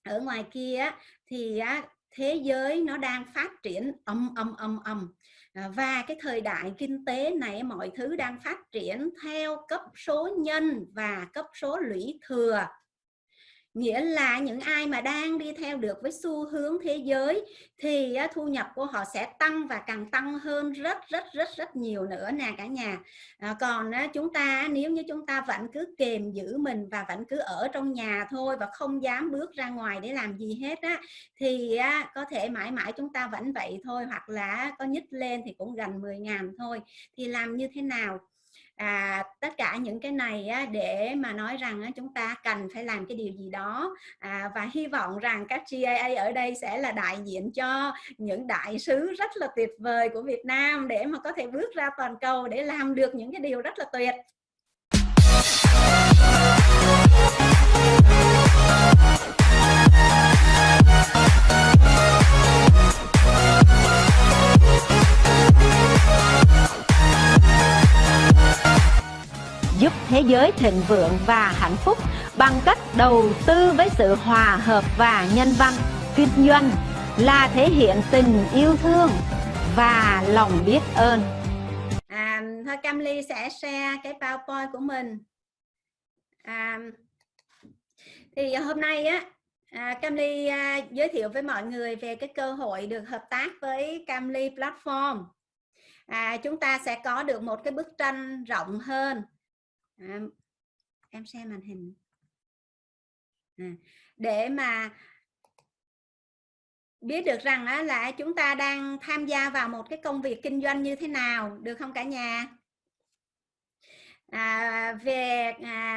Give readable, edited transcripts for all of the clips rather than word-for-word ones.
ở ngoài kia á, thì thế giới nó đang phát triển và cái thời đại kinh tế này mọi thứ đang phát triển theo cấp số nhân và cấp số lũy thừa. Nghĩa là những ai mà đang đi theo được với xu hướng thế giới thì thu nhập của họ sẽ tăng và càng tăng hơn rất nhiều nữa nè cả nhà. Còn chúng ta nếu như chúng ta vẫn cứ kềm giữ mình và vẫn cứ ở trong nhà thôi và không dám bước ra ngoài để làm gì hết thì có thể mãi mãi chúng ta vẫn vậy thôi, hoặc là có nhích lên thì cũng gần 10.000 thôi. Thì làm như thế nào? Tất cả những cái này để mà nói rằng chúng ta cần phải làm cái điều gì đó, và hy vọng rằng các GIA ở đây sẽ là đại diện cho những đại sứ rất là tuyệt vời của Việt Nam để mà có thể bước ra toàn cầu để làm được những cái điều rất là tuyệt. Giúp thế giới thịnh vượng và hạnh phúc bằng cách đầu tư với sự hòa hợp và nhân văn. Kinh doanh là thể hiện tình yêu thương và lòng biết ơn. Thôi Cam Ly sẽ share cái PowerPoint của mình. Thì hôm nay Cam Ly giới thiệu với mọi người về cái cơ hội được hợp tác với Cam Ly Platform. Chúng ta sẽ có được một cái bức tranh rộng hơn. Em xem màn hình để mà biết được rằng là chúng ta đang tham gia vào một cái công việc kinh doanh như thế nào, được không cả nhà? Về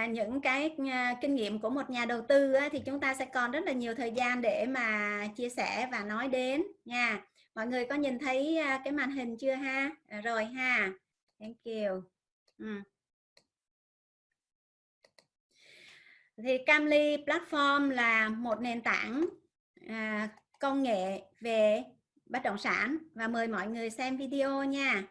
những cái kinh nghiệm của một nhà đầu tư thì chúng ta sẽ còn rất là nhiều thời gian để mà chia sẻ và nói đến nha. Mọi người có nhìn thấy cái màn hình chưa ha? Rồi ha. Thank you. Thì Cam Ly Platform là một nền tảng công nghệ về bất động sản, và mời mọi người xem video nha.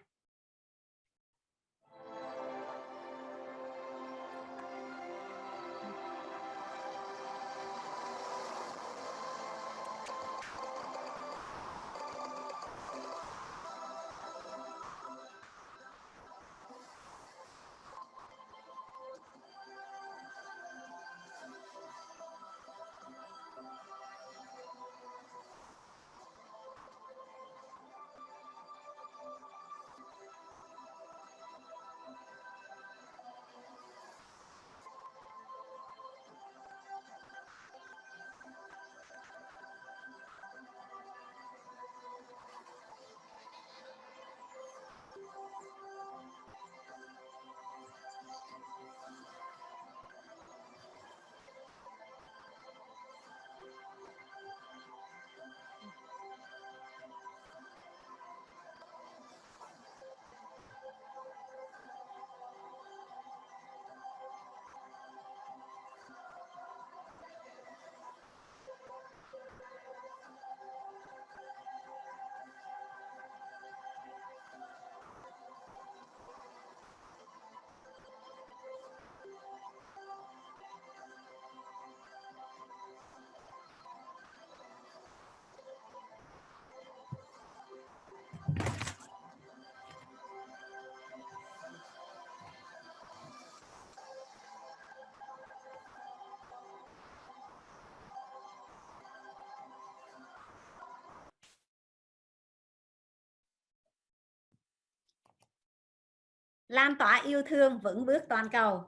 Lan tỏa yêu thương vững bước toàn cầu.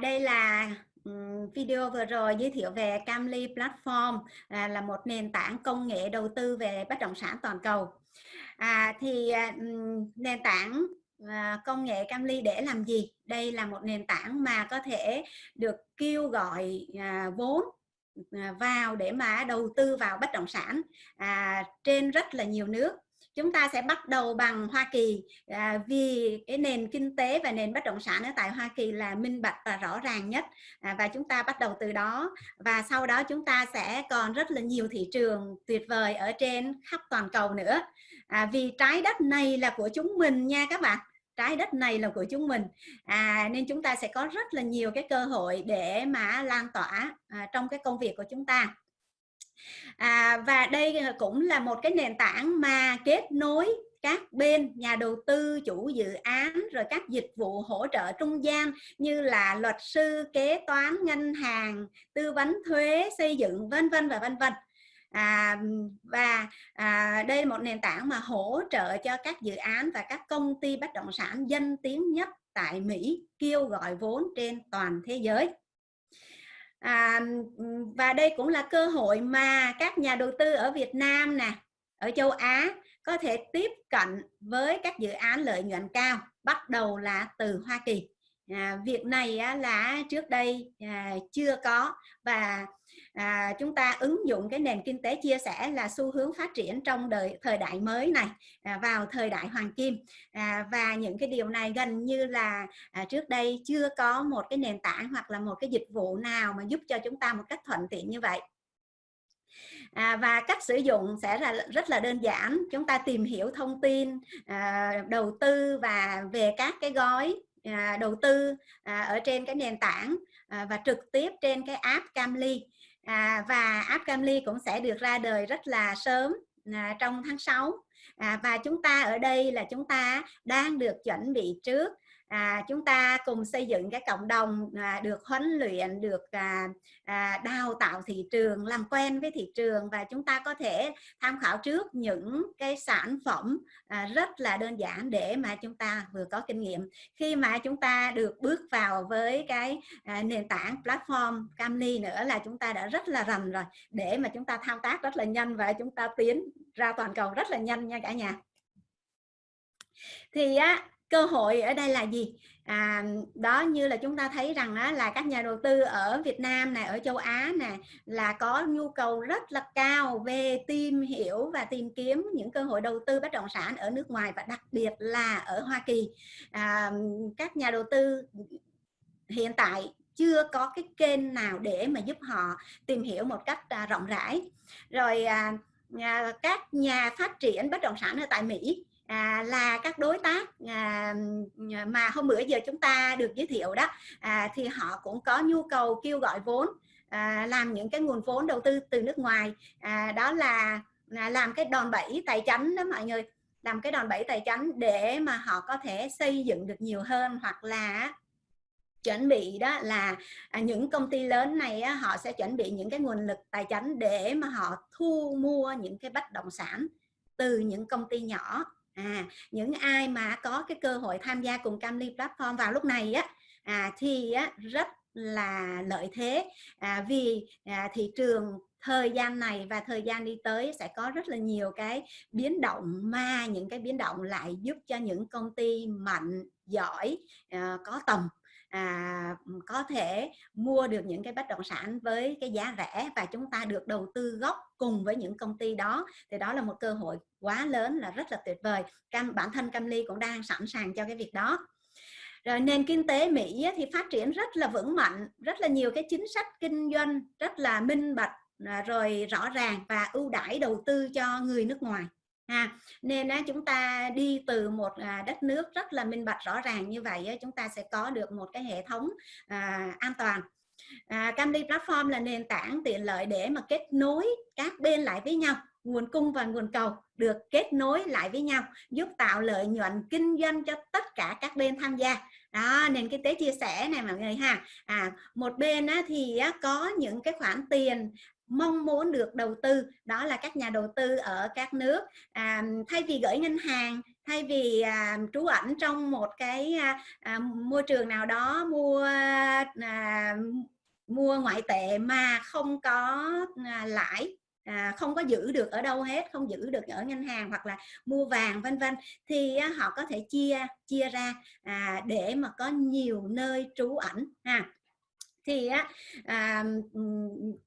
Đây là video vừa rồi giới thiệu về Cam Ly Platform, là một nền tảng công nghệ đầu tư về bất động sản toàn cầu. Nền tảng công nghệ Cam Ly để làm gì? Đây là một nền tảng mà có thể được kêu gọi vốn vào để mà đầu tư vào bất động sản trên rất là nhiều nước. Chúng ta sẽ bắt đầu bằng Hoa Kỳ, vì cái nền kinh tế và nền bất động sản ở tại Hoa Kỳ là minh bạch và rõ ràng nhất, và chúng ta bắt đầu từ đó, và sau đó chúng ta sẽ còn rất là nhiều thị trường tuyệt vời ở trên khắp toàn cầu nữa, vì trái đất này là của chúng mình nha các bạn. trái đất này là của chúng mình, nên chúng ta sẽ có rất là nhiều cái cơ hội để mà lan tỏa trong cái công việc của chúng ta. Và đây cũng là một cái nền tảng mà kết nối các bên nhà đầu tư, chủ dự án, rồi các dịch vụ hỗ trợ trung gian như là luật sư, kế toán, ngân hàng, tư vấn thuế, xây dựng, vân vân và vân vân. Đây là một nền tảng mà hỗ trợ cho các dự án và các công ty bất động sản danh tiếng nhất tại Mỹ kêu gọi vốn trên toàn thế giới. Và đây cũng là cơ hội mà các nhà đầu tư ở Việt Nam nè, ở châu Á có thể tiếp cận với các dự án lợi nhuận cao, bắt đầu là từ Hoa Kỳ. Việc này là trước đây chưa có, và chúng ta ứng dụng cái nền kinh tế chia sẻ là xu hướng phát triển trong thời đại mới này, vào thời đại hoàng kim, và những cái điều này gần như là trước đây chưa có một cái nền tảng hoặc là một cái dịch vụ nào mà giúp cho chúng ta một cách thuận tiện như vậy. Và cách sử dụng sẽ là rất là đơn giản. Chúng ta tìm hiểu thông tin đầu tư và về các cái gói đầu tư ở trên cái nền tảng và trực tiếp trên cái app Camly. Và app Camly cũng sẽ được ra đời rất là sớm, trong tháng 6. Và chúng ta ở đây là chúng ta đang được chuẩn bị trước. Chúng ta cùng xây dựng cái cộng đồng, được huấn luyện, được đào tạo thị trường, làm quen với thị trường, và chúng ta có thể tham khảo trước những cái sản phẩm rất là đơn giản để mà chúng ta vừa có kinh nghiệm. Khi mà chúng ta được bước vào với cái nền tảng platform Camly nữa là chúng ta đã rất là rành rồi, để mà chúng ta thao tác rất là nhanh và chúng ta tiến ra toàn cầu rất là nhanh nha cả nhà. Thì cơ hội ở đây là gì? Đó, như là chúng ta thấy rằng là các nhà đầu tư ở Việt Nam này, ở châu Á này là có nhu cầu rất là cao về tìm hiểu và tìm kiếm những cơ hội đầu tư bất động sản ở nước ngoài, và đặc biệt là ở Hoa Kỳ. Các nhà đầu tư hiện tại chưa có cái kênh nào để mà giúp họ tìm hiểu một cách rộng rãi. Rồi các nhà phát triển bất động sản ở tại Mỹ là các đối tác mà hôm bữa giờ chúng ta được giới thiệu đó, thì họ cũng có nhu cầu kêu gọi vốn, làm những cái nguồn vốn đầu tư từ nước ngoài. Đó là làm cái đòn bẩy tài chính đó mọi người, làm cái đòn bẩy tài chính để mà họ có thể xây dựng được nhiều hơn, hoặc là chuẩn bị đó là những công ty lớn này họ sẽ chuẩn bị những cái nguồn lực tài chính để mà họ thu mua những cái bất động sản từ những công ty nhỏ. Những ai mà có cái cơ hội tham gia cùng Camly Platform vào lúc này thì rất là lợi thế, vì thị trường thời gian này và thời gian đi tới sẽ có rất là nhiều cái biến động, mà những cái biến động lại giúp cho những công ty mạnh, giỏi, có tầm có thể mua được những cái bất động sản với cái giá rẻ, và chúng ta được đầu tư góp cùng với những công ty đó. Thì đó là một cơ hội quá lớn, là rất là tuyệt vời. Bản thân Camly cũng đang sẵn sàng cho cái việc đó. Rồi nền kinh tế Mỹ thì phát triển rất là vững mạnh, rất là nhiều cái chính sách kinh doanh rất là minh bạch, rồi rõ ràng và ưu đãi đầu tư cho người nước ngoài. Nên chúng ta đi từ một đất nước rất là minh bạch rõ ràng như vậy, chúng ta sẽ có được một cái hệ thống an toàn. Camly Platform là nền tảng tiện lợi để mà kết nối các bên lại với nhau, nguồn cung và nguồn cầu được kết nối lại với nhau, giúp tạo lợi nhuận kinh doanh cho tất cả các bên tham gia. Đó, nền kinh tế chia sẻ này mọi người ha. Một bên thì có những cái khoản tiền mong muốn được đầu tư, đó là các nhà đầu tư ở các nước, thay vì gửi ngân hàng, thay vì trú ẩn trong một cái môi trường nào đó, mua ngoại tệ mà không có lãi, không có giữ được ở đâu hết, không giữ được ở ngân hàng, hoặc là mua vàng vân vân, thì họ có thể chia ra để mà có nhiều nơi trú ẩn Thì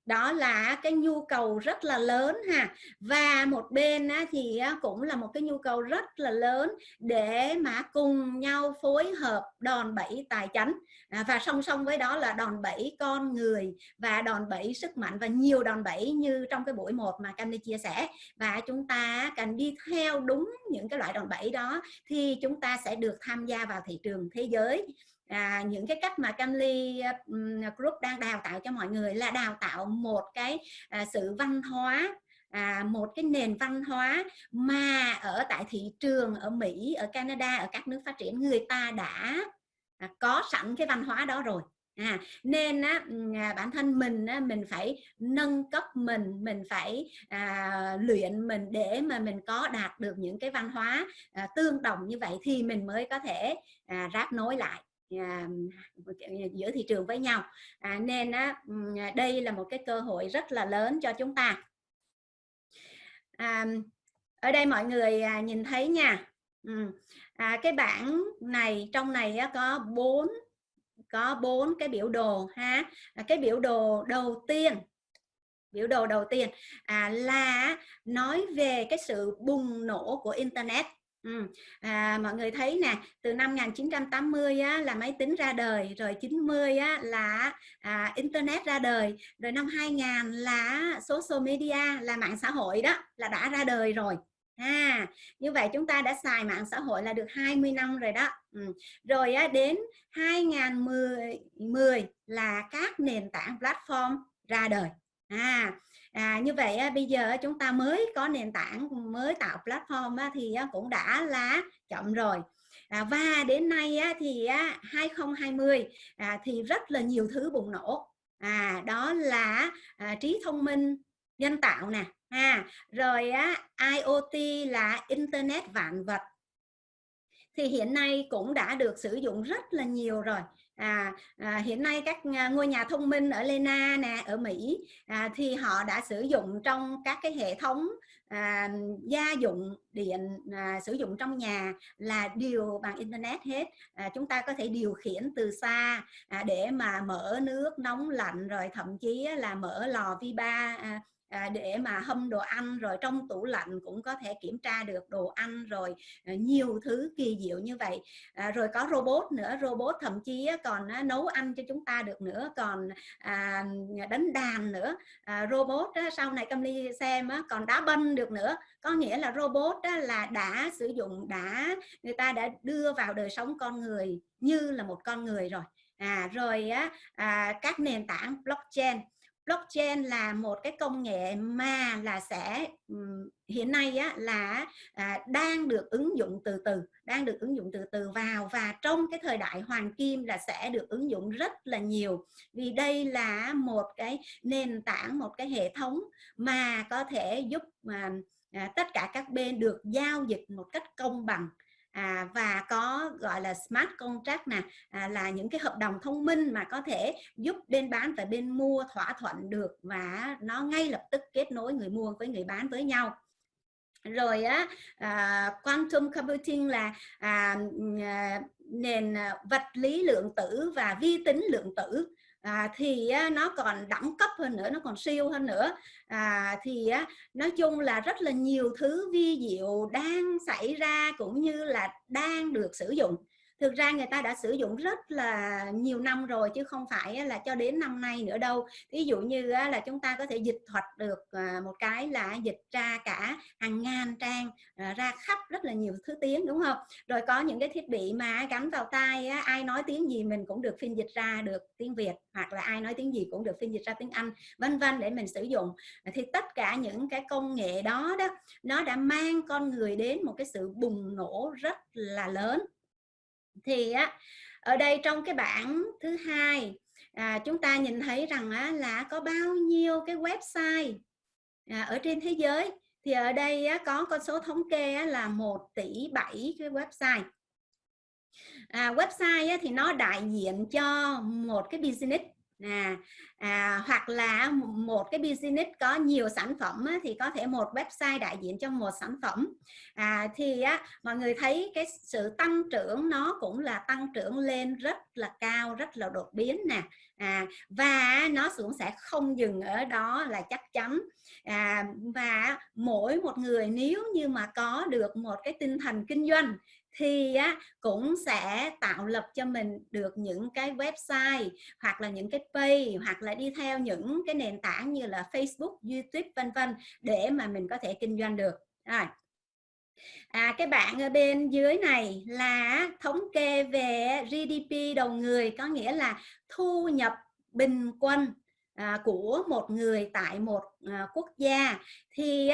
đó là cái nhu cầu rất là lớn ha, và một bên thì cũng là một cái nhu cầu rất là lớn để mà cùng nhau phối hợp đòn bẩy tài chính, và song song với đó là đòn bẩy con người và đòn bẩy sức mạnh và nhiều đòn bẩy như trong cái buổi 1 mà Cam Ly chia sẻ. Và chúng ta cần đi theo đúng những cái loại đòn bẩy đó thì chúng ta sẽ được tham gia vào thị trường thế giới. Những cái cách mà Cam Ly Group đang đào tạo cho mọi người là đào tạo một cái sự văn hóa, một cái nền văn hóa mà ở tại thị trường ở Mỹ, ở Canada, ở các nước phát triển người ta đã có sẵn cái văn hóa đó rồi. Nên bản thân mình phải nâng cấp mình phải luyện mình để mà mình có đạt được những cái văn hóa tương đồng như vậy thì mình mới có thể ráp nối lại giữa thị trường với nhau. Nên đây là một cái cơ hội rất là lớn cho chúng ta. Ở đây mọi người nhìn thấy nha, cái bảng này, trong này có bốn cái biểu đồ ha. Cái biểu đồ đầu tiên là nói về cái sự bùng nổ của Internet. Mọi người thấy nè, từ năm 1980 là máy tính ra đời, rồi 90 là Internet ra đời, rồi năm 2000 là social media, là mạng xã hội đó, là đã ra đời rồi. Như vậy chúng ta đã xài mạng xã hội là được 20 năm rồi đó. Rồi đến 2010 là các nền tảng platform ra đời. Như vậy bây giờ chúng ta mới có nền tảng, mới tạo platform thì cũng đã là chậm rồi. Và đến nay thì 2020 thì rất là nhiều thứ bùng nổ. Đó là trí thông minh nhân tạo nè, rồi IoT là Internet vạn vật, thì hiện nay cũng đã được sử dụng rất là nhiều rồi. Hiện nay các ngôi nhà thông minh ở Lena nè, ở Mỹ thì họ đã sử dụng trong các cái hệ thống gia dụng điện sử dụng trong nhà là điều bằng Internet hết. Chúng ta có thể điều khiển từ xa để mà mở nước nóng lạnh, rồi thậm chí là mở lò vi ba để mà hâm đồ ăn, rồi trong tủ lạnh cũng có thể kiểm tra được đồ ăn, rồi nhiều thứ kỳ diệu như vậy. Rồi có robot nữa, robot thậm chí còn nấu ăn cho chúng ta được nữa, còn đánh đàn nữa. Robot sau này Cam Ly xem còn đá banh được nữa. Có nghĩa là robot là đã sử dụng, người ta đã đưa vào đời sống con người như là một con người rồi. Rồi các nền tảng blockchain là một cái công nghệ mà là sẽ hiện nay là đang được ứng dụng từ từ vào, và trong cái thời đại hoàng kim là sẽ được ứng dụng rất là nhiều, vì đây là một cái nền tảng, một cái hệ thống mà có thể giúp tất cả các bên được giao dịch một cách công bằng. Và có gọi là smart contract nè, là những cái hợp đồng thông minh mà có thể giúp bên bán và bên mua thỏa thuận được, và nó ngay lập tức kết nối người mua với người bán với nhau. Rồi quantum computing là nền vật lý lượng tử và vi tính lượng tử. Thì nó còn đẳng cấp hơn nữa, nó còn siêu hơn nữa. Thì nói chung là rất là nhiều thứ vi diệu đang xảy ra cũng như là đang được sử dụng. Thực ra người ta đã sử dụng rất là nhiều năm rồi chứ không phải là cho đến năm nay nữa đâu. Ví dụ như là chúng ta có thể dịch thuật được một cái là dịch ra cả hàng ngàn trang, ra khắp rất là nhiều thứ tiếng, đúng không? Rồi có những cái thiết bị mà gắn vào tai, ai nói tiếng gì mình cũng được phiên dịch ra được tiếng Việt, hoặc là ai nói tiếng gì cũng được phiên dịch ra tiếng Anh, vân vân, để mình sử dụng. Thì tất cả những cái công nghệ đó nó đã mang con người đến một cái sự bùng nổ rất là lớn. Thì ở đây trong cái bảng thứ hai chúng ta nhìn thấy rằng là có bao nhiêu cái website ở trên thế giới. Thì ở đây có con số thống kê là 1,7 tỷ cái website. Website thì nó đại diện cho một cái business, Hoặc là một cái business có nhiều sản phẩm á, thì có thể một website đại diện cho một sản phẩm. Thì mọi người thấy cái sự tăng trưởng nó cũng là tăng trưởng lên rất là cao, rất là đột biến nè. Và nó cũng sẽ không dừng ở đó là chắc chắn. Và mỗi một người nếu như mà có được một cái tinh thần kinh doanh thì cũng sẽ tạo lập cho mình được những cái website hoặc là những cái page hoặc là đi theo những cái nền tảng như là Facebook, YouTube vân vân để mà mình có thể kinh doanh được. Rồi. Cái bạn ở bên dưới này là thống kê về GDP đầu người, có nghĩa là thu nhập bình quân của một người tại một quốc gia. Thì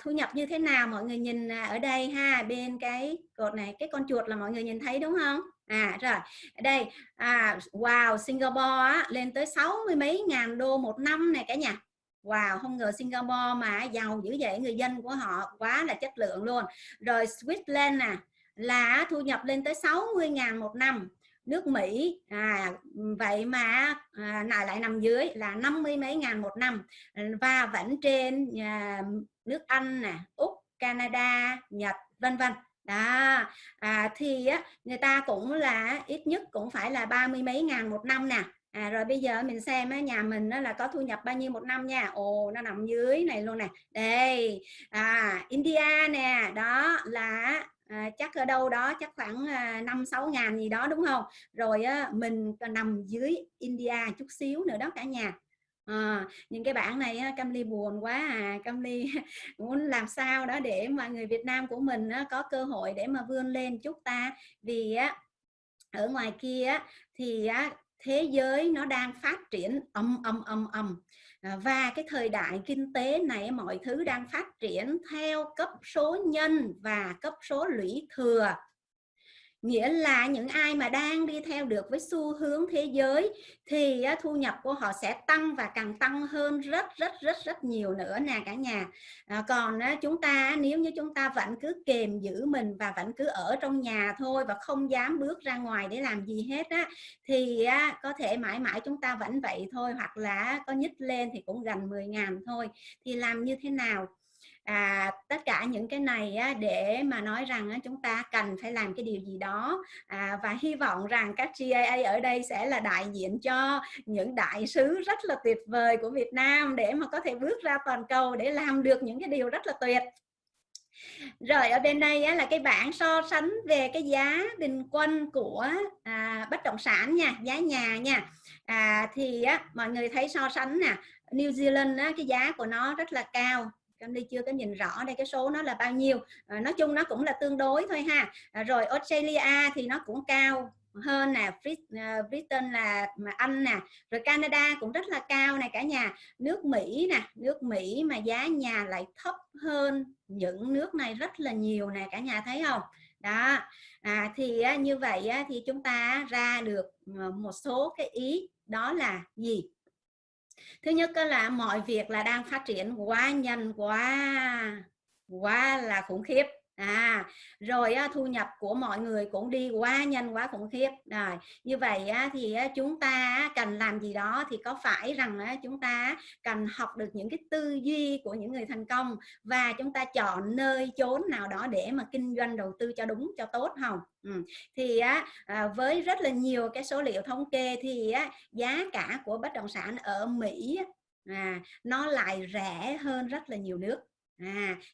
thu nhập như thế nào mọi người nhìn ở đây ha, bên cái cột này, cái con chuột là mọi người nhìn thấy đúng không? Rồi ở đây wow, Singapore lên tới 60 mấy ngàn đô một năm này cả nhà. Wow, không ngờ Singapore mà giàu dữ vậy, người dân của họ quá là chất lượng luôn. Rồi Switzerland nè là thu nhập lên tới 60.000 một năm. Nước Mỹ vậy mà lại nằm dưới là 50 mấy ngàn một năm, và vẫn trên nước Anh nè, Úc, Canada, Nhật vân vân. Đó. Thì người ta cũng là ít nhất cũng phải là 30 mấy ngàn một năm nè. Rồi bây giờ mình xem nhà mình là có thu nhập bao nhiêu một năm nha. Ồ, nó nằm dưới này luôn nè. Đây, India nè, đó là chắc ở đâu đó chắc khoảng 5-6 ngàn gì đó đúng không? Rồi mình còn nằm dưới India chút xíu nữa đó cả nhà. Những cái bảng này Cam Ly buồn quá Cam Ly muốn làm sao đó để mà người Việt Nam của mình có cơ hội để mà vươn lên chút ta, vì ở ngoài kia thì thế giới nó đang phát triển và cái thời đại kinh tế này mọi thứ đang phát triển theo cấp số nhân và cấp số lũy thừa. Nghĩa là những ai mà đang đi theo được với xu hướng thế giới thì thu nhập của họ sẽ tăng và càng tăng hơn rất nhiều nữa nè cả nhà. Còn chúng ta nếu như chúng ta vẫn cứ kềm giữ mình và vẫn cứ ở trong nhà thôi và không dám bước ra ngoài để làm gì hết thì có thể mãi mãi chúng ta vẫn vậy thôi, hoặc là có nhích lên thì cũng gần 10.000 thôi. Thì làm như thế nào? Tất cả những cái này để mà nói rằng chúng ta cần phải làm cái điều gì đó, và hy vọng rằng các GIA ở đây sẽ là đại diện cho những đại sứ rất là tuyệt vời của Việt Nam để mà có thể bước ra toàn cầu để làm được những cái điều rất là tuyệt. Rồi ở bên đây là cái bảng so sánh về cái giá bình quân của bất động sản nha, giá nhà nha. Thì mọi người thấy so sánh nè, New Zealand cái giá của nó rất là cao. Cam Ly chưa có nhìn rõ đây cái số nó là bao nhiêu. Nói chung nó cũng là tương đối thôi ha. Rồi Australia thì nó cũng cao hơn nè, Britain là Anh nè, rồi Canada cũng rất là cao này cả nhà. Nước Mỹ nè, nước Mỹ mà giá nhà lại thấp hơn những nước này rất là nhiều nè cả nhà thấy không? Đó. Thì như vậy thì chúng ta ra được một số cái ý, đó là gì? Thứ nhất là mọi việc là đang phát triển quá nhanh, quá là khủng khiếp. Rồi thu nhập của mọi người cũng đi quá nhanh, quá khủng khiếp. Rồi như vậy thì chúng ta cần làm gì đó, thì có phải rằng chúng ta cần học được những cái tư duy của những người thành công và chúng ta chọn nơi chốn nào đó để mà kinh doanh đầu tư cho đúng, cho tốt không? Thì với rất là nhiều cái số liệu thống kê thì giá cả của bất động sản ở Mỹ nó lại rẻ hơn rất là nhiều nước.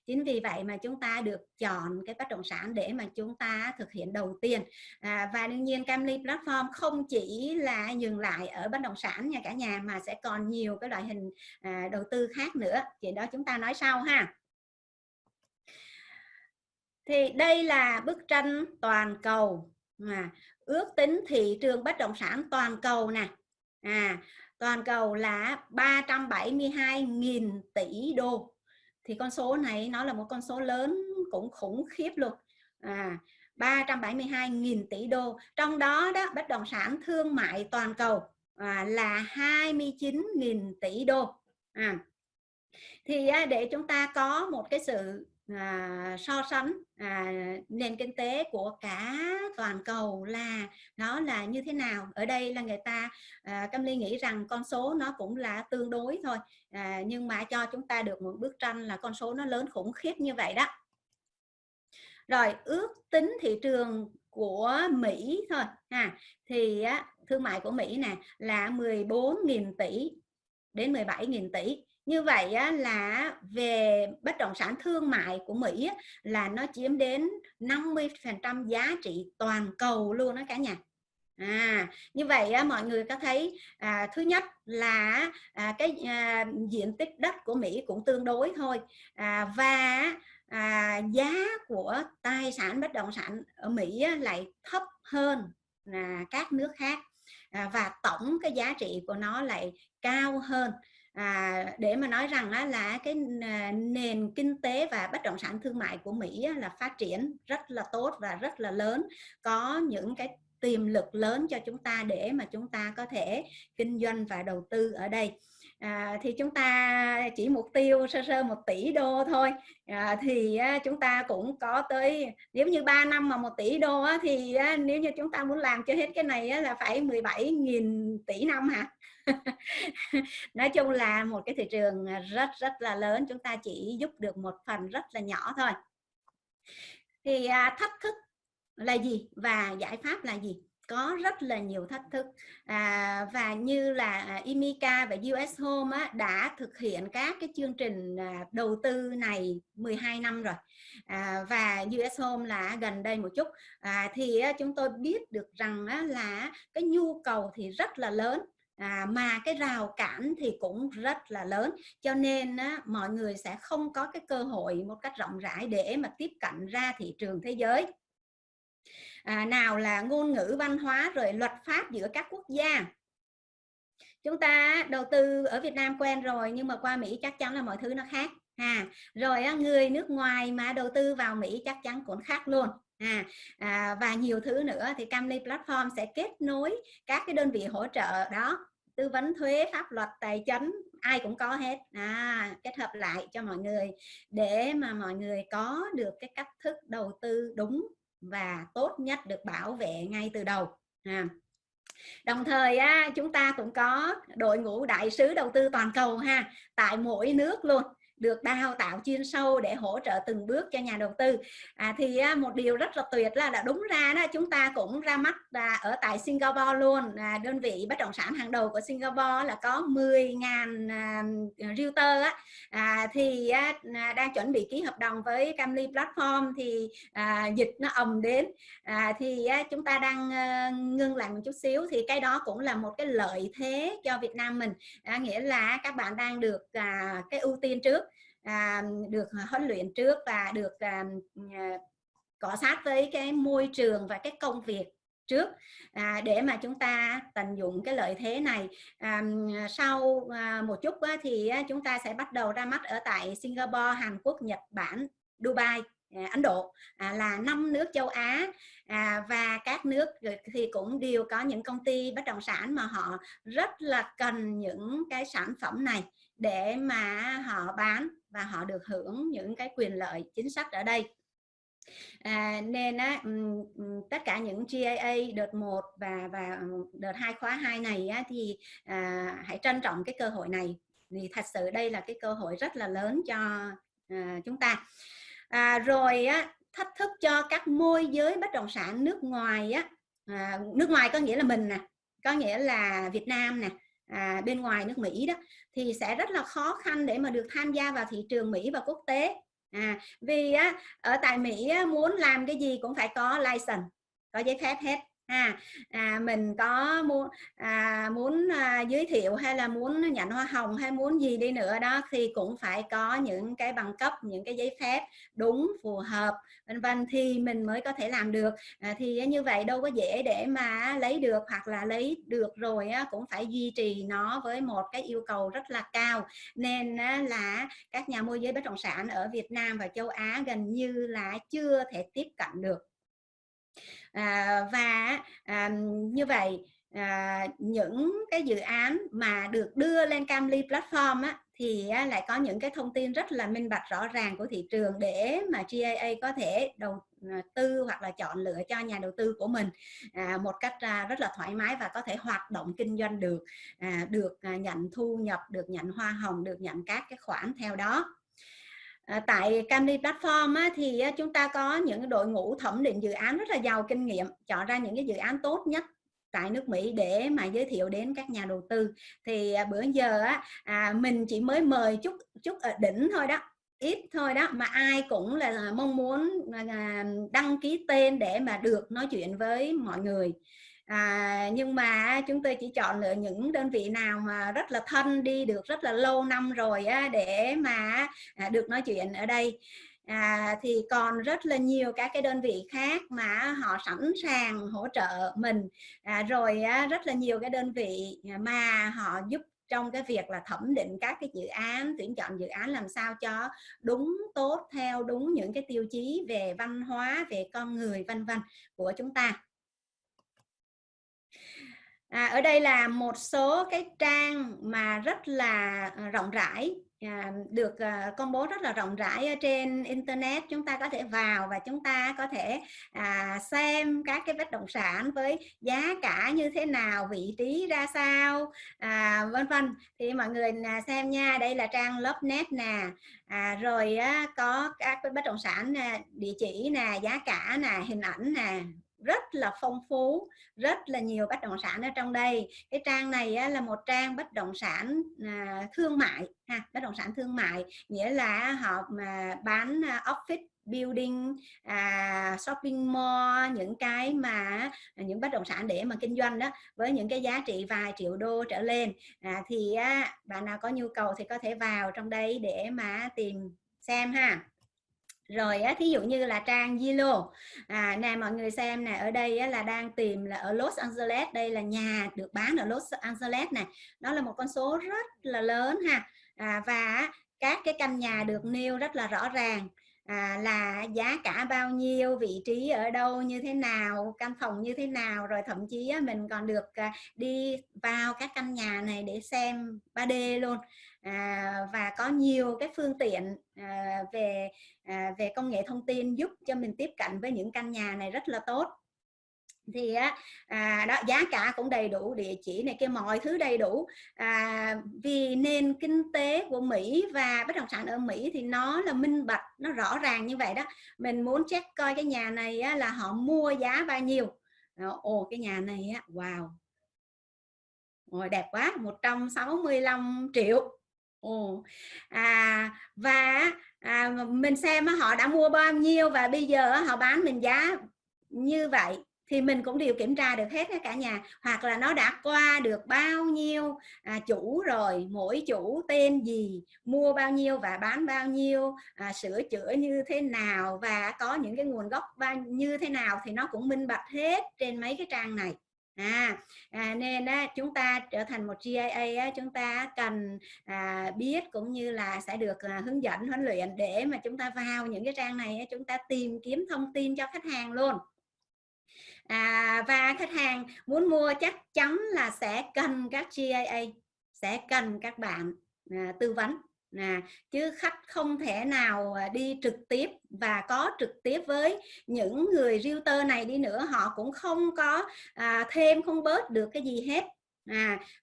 Chính vì vậy mà chúng ta được chọn cái bất động sản để mà chúng ta thực hiện đầu tiên. Và đương nhiên Cam Ly Platform không chỉ là dừng lại ở bất động sản nha cả nhà, mà sẽ còn nhiều cái loại hình đầu tư khác nữa. Chuyện đó chúng ta nói sau ha. Thì đây là bức tranh toàn cầu, ước tính thị trường bất động sản toàn cầu nè. Toàn cầu là 372.000 tỷ đô. Thì con số này nó là một con số lớn cũng khủng khiếp luôn. 372.000 tỷ đô. Trong đó bất động sản thương mại toàn cầu là 29.000 tỷ đô. Thì để chúng ta có một cái sự so sánh nền kinh tế của cả toàn cầu là nó là như thế nào. Ở đây là người ta Cam Ly nghĩ rằng con số nó cũng là tương đối thôi, nhưng mà cho chúng ta được một bức tranh là con số nó lớn khủng khiếp như vậy đó. Rồi ước tính thị trường của Mỹ thôi thì thương mại của Mỹ nè là 14.000 tỷ đến 17.000 tỷ. Như vậy là về bất động sản thương mại của Mỹ là nó chiếm đến 50% giá trị toàn cầu luôn đó cả nhà. Như vậy mọi người có thấy thứ nhất là cái diện tích đất của Mỹ cũng tương đối thôi, và giá của tài sản bất động sản ở Mỹ lại thấp hơn các nước khác, và tổng cái giá trị của nó lại cao hơn. Để mà nói rằng là cái nền kinh tế và bất động sản thương mại của Mỹ là phát triển rất là tốt và rất là lớn, có những cái tiềm lực lớn cho chúng ta để mà chúng ta có thể kinh doanh và đầu tư ở đây. Thì chúng ta chỉ mục tiêu sơ sơ 1 tỷ đô thôi, thì chúng ta cũng có tới, nếu như 3 năm mà 1 tỷ đô thì nếu như chúng ta muốn làm cho hết cái này là phải 17.000 tỷ năm hả? Nói chung là một cái thị trường rất rất là lớn, chúng ta chỉ giúp được một phần rất là nhỏ thôi. Thì thách thức là gì và giải pháp là gì? Có rất là nhiều thách thức, và như là Emica và US Home đã thực hiện các cái chương trình đầu tư này 12 năm rồi, và US Home là gần đây một chút, thì chúng tôi biết được rằng là cái nhu cầu thì rất là lớn, mà cái rào cản thì cũng rất là lớn, cho nên mọi người sẽ không có cái cơ hội một cách rộng rãi để mà tiếp cận ra thị trường thế giới. Nào là ngôn ngữ văn hóa rồi luật pháp giữa các quốc gia. Chúng ta đầu tư ở Việt Nam quen rồi, nhưng mà qua Mỹ chắc chắn là mọi thứ nó khác. Rồi người nước ngoài mà đầu tư vào Mỹ chắc chắn cũng khác luôn. Và nhiều thứ nữa thì Cam Ly Platform sẽ kết nối các cái đơn vị hỗ trợ đó, tư vấn thuế, pháp luật, tài chính, ai cũng có hết, kết hợp lại cho mọi người để mà mọi người có được cái cách thức đầu tư đúng và tốt nhất, được bảo vệ ngay từ đầu. Đồng thời chúng ta cũng có đội ngũ đại sứ đầu tư toàn cầu tại mỗi nước luôn, được đào tạo chuyên sâu để hỗ trợ từng bước cho nhà đầu tư. Thì một điều rất là tuyệt là đúng ra đó, chúng ta cũng ra mắt ở tại Singapore luôn. Đơn vị bất động sản hàng đầu của Singapore là có 10.000 realtor thì đang chuẩn bị ký hợp đồng với Cam Ly Platform, thì dịch nó ầm đến, thì chúng ta đang ngưng lại một chút xíu, thì cái đó cũng là một cái lợi thế cho Việt Nam mình, nghĩa là các bạn đang được cái ưu tiên trước, được huấn luyện trước và được cọ sát với cái môi trường và cái công việc trước, để mà chúng ta tận dụng cái lợi thế này. Sau một chút thì chúng ta sẽ bắt đầu ra mắt ở tại Singapore, Hàn Quốc, Nhật Bản, Dubai, Ấn Độ, là 5 nước châu Á, và các nước thì cũng đều có những công ty bất động sản mà họ rất là cần những cái sản phẩm này để mà họ bán và họ được hưởng những cái quyền lợi chính sách ở đây. Nên tất cả những GAA đợt 1 và đợt 2 khóa 2 này thì hãy trân trọng cái cơ hội này, vì thật sự đây là cái cơ hội rất là lớn cho chúng ta. Rồi thách thức cho các môi giới bất động sản nước ngoài nước ngoài có nghĩa là mình nè, có nghĩa là Việt Nam nè, bên ngoài nước Mỹ đó, thì sẽ rất là khó khăn để mà được tham gia vào thị trường Mỹ và quốc tế. Vì ở tại Mỹ muốn làm cái gì cũng phải có license, có giấy phép hết. Mình có muốn giới thiệu hay là muốn nhận hoa hồng hay muốn gì đi nữa đó thì cũng phải có những cái bằng cấp, những cái giấy phép đúng, phù hợp, vân vân, thì mình mới có thể làm được. Thì như vậy đâu có dễ để mà lấy được, hoặc là lấy được rồi cũng phải duy trì nó với một cái yêu cầu rất là cao, nên là các nhà môi giới bất động sản ở Việt Nam và châu Á gần như là chưa thể tiếp cận được. Và như vậy những cái dự án mà được đưa lên Camly platform á, thì lại có những cái thông tin rất là minh bạch rõ ràng của thị trường để mà GAA có thể đầu tư hoặc là chọn lựa cho nhà đầu tư của mình một cách rất là thoải mái và có thể hoạt động kinh doanh được, nhận thu nhập, được nhận hoa hồng, được nhận các cái khoản theo đó. Tại Camly Platform thì chúng ta có những đội ngũ thẩm định dự án rất là giàu kinh nghiệm, chọn ra những cái dự án tốt nhất tại nước Mỹ để mà giới thiệu đến các nhà đầu tư. Thì bữa giờ mình chỉ mới mời chút ở đỉnh thôi đó, ít thôi đó, mà ai cũng là mong muốn đăng ký tên để mà được nói chuyện với mọi người. Nhưng mà chúng tôi chỉ chọn lựa những đơn vị nào mà rất là thân, đi được rất là lâu năm rồi để mà được nói chuyện ở đây. Thì còn rất là nhiều các cái đơn vị khác mà họ sẵn sàng hỗ trợ mình, rồi rất là nhiều cái đơn vị mà họ giúp trong cái việc là thẩm định các cái dự án, tuyển chọn dự án làm sao cho đúng, tốt, theo đúng những cái tiêu chí về văn hóa, về con người, vân vân của chúng ta. Ở đây là một số cái trang mà rất là rộng rãi, được công bố rất là rộng rãi ở trên internet. Chúng ta có thể vào và chúng ta có thể xem các cái bất động sản với giá cả như thế nào, vị trí ra sao, vân vân. Thì mọi người xem nha, đây là trang LoveNet nè, rồi có các cái bất động sản địa chỉ nè, giá cả nè, hình ảnh nè, rất là phong phú, rất là nhiều bất động sản ở trong đây. Cái trang này là một trang bất động sản thương mại, bất động sản thương mại nghĩa là họ bán office building, shopping mall, những cái mà những bất động sản để mà kinh doanh đó, với những cái giá trị vài triệu đô trở lên. Thì bạn nào có nhu cầu thì có thể vào trong đây để mà tìm xem ha. Rồi thí dụ như là trang Zillow nè, mọi người xem nè, ở đây là đang tìm là ở Los Angeles, đây là nhà được bán ở Los Angeles nè, nó là một con số rất là lớn ha. Và các cái căn nhà được nêu rất là rõ ràng, là giá cả bao nhiêu, vị trí ở đâu như thế nào, căn phòng như thế nào, rồi thậm chí mình còn được đi vào các căn nhà này để xem 3D luôn. Và có nhiều cái phương tiện về công nghệ thông tin giúp cho mình tiếp cận với những căn nhà này rất là tốt. Thì đó, giá cả cũng đầy đủ, địa chỉ này kia, mọi thứ đầy đủ. Vì nền kinh tế của Mỹ và bất động sản ở Mỹ thì nó là minh bạch, nó rõ ràng như vậy đó. Mình muốn check coi cái nhà này là họ mua giá bao nhiêu. Ồ, cái nhà này wow, ôi, đẹp quá, 165 triệu. Và mình xem họ đã mua bao nhiêu và bây giờ họ bán mình giá như vậy thì mình cũng đều kiểm tra được hết cả nhà, hoặc là nó đã qua được bao nhiêu chủ rồi, mỗi chủ tên gì, mua bao nhiêu và bán bao nhiêu, sửa chữa như thế nào và có những cái nguồn gốc như thế nào thì nó cũng minh bạch hết trên mấy cái trang này. Nên chúng ta trở thành một GAA, chúng ta cần biết cũng như là sẽ được hướng dẫn, huấn luyện để mà chúng ta vào những cái trang này chúng ta tìm kiếm thông tin cho khách hàng luôn. Và khách hàng muốn mua chắc chắn là sẽ cần các GAA, sẽ cần các bạn tư vấn. Chứ khách không thể nào đi trực tiếp, và có trực tiếp với những người realtor này đi nữa họ cũng không có thêm không bớt được cái gì hết.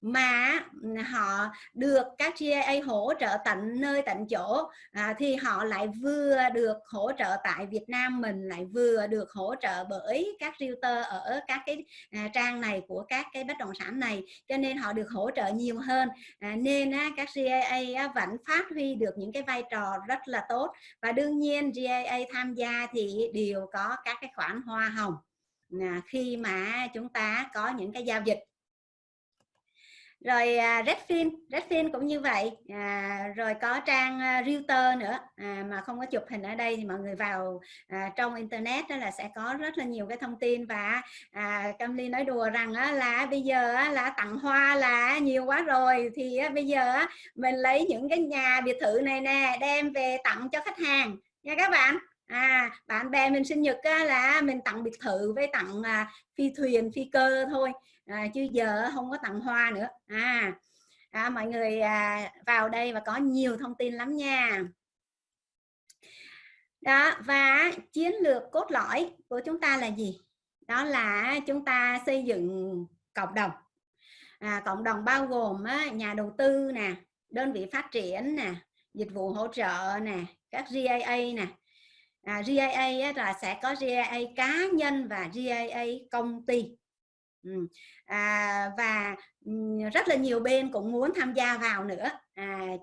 Mà họ được các GAA hỗ trợ tận nơi tận chỗ, thì họ lại vừa được hỗ trợ tại Việt Nam mình, lại vừa được hỗ trợ bởi các realtor ở các cái trang này của các cái bất động sản này, cho nên họ được hỗ trợ nhiều hơn. Nên các GAA vẫn phát huy được những cái vai trò rất là tốt, và đương nhiên GAA tham gia thì đều có các cái khoản hoa hồng khi mà chúng ta có những cái giao dịch. Rồi Redfin cũng như vậy. Rồi có trang Realtor nữa, mà không có chụp hình ở đây thì mọi người vào trong internet đó là sẽ có rất là nhiều cái thông tin. Và Camly nói đùa rằng là bây giờ là tặng hoa là nhiều quá rồi, thì bây giờ mình lấy những cái nhà biệt thự này nè đem về tặng cho khách hàng nha các bạn. Bạn bè mình sinh nhật là mình tặng biệt thự với tặng phi thuyền, phi cơ thôi, chứ giờ không có tặng hoa nữa. Mọi người vào đây và có nhiều thông tin lắm nha. Đó, và chiến lược cốt lõi của chúng ta là gì? Đó là chúng ta xây dựng cộng đồng. Cộng đồng bao gồm nhà đầu tư nè, đơn vị phát triển nè, dịch vụ hỗ trợ nè, các GIA nè. GIA là sẽ có GIA cá nhân và GIA công ty. Và rất là nhiều bên cũng muốn tham gia vào nữa,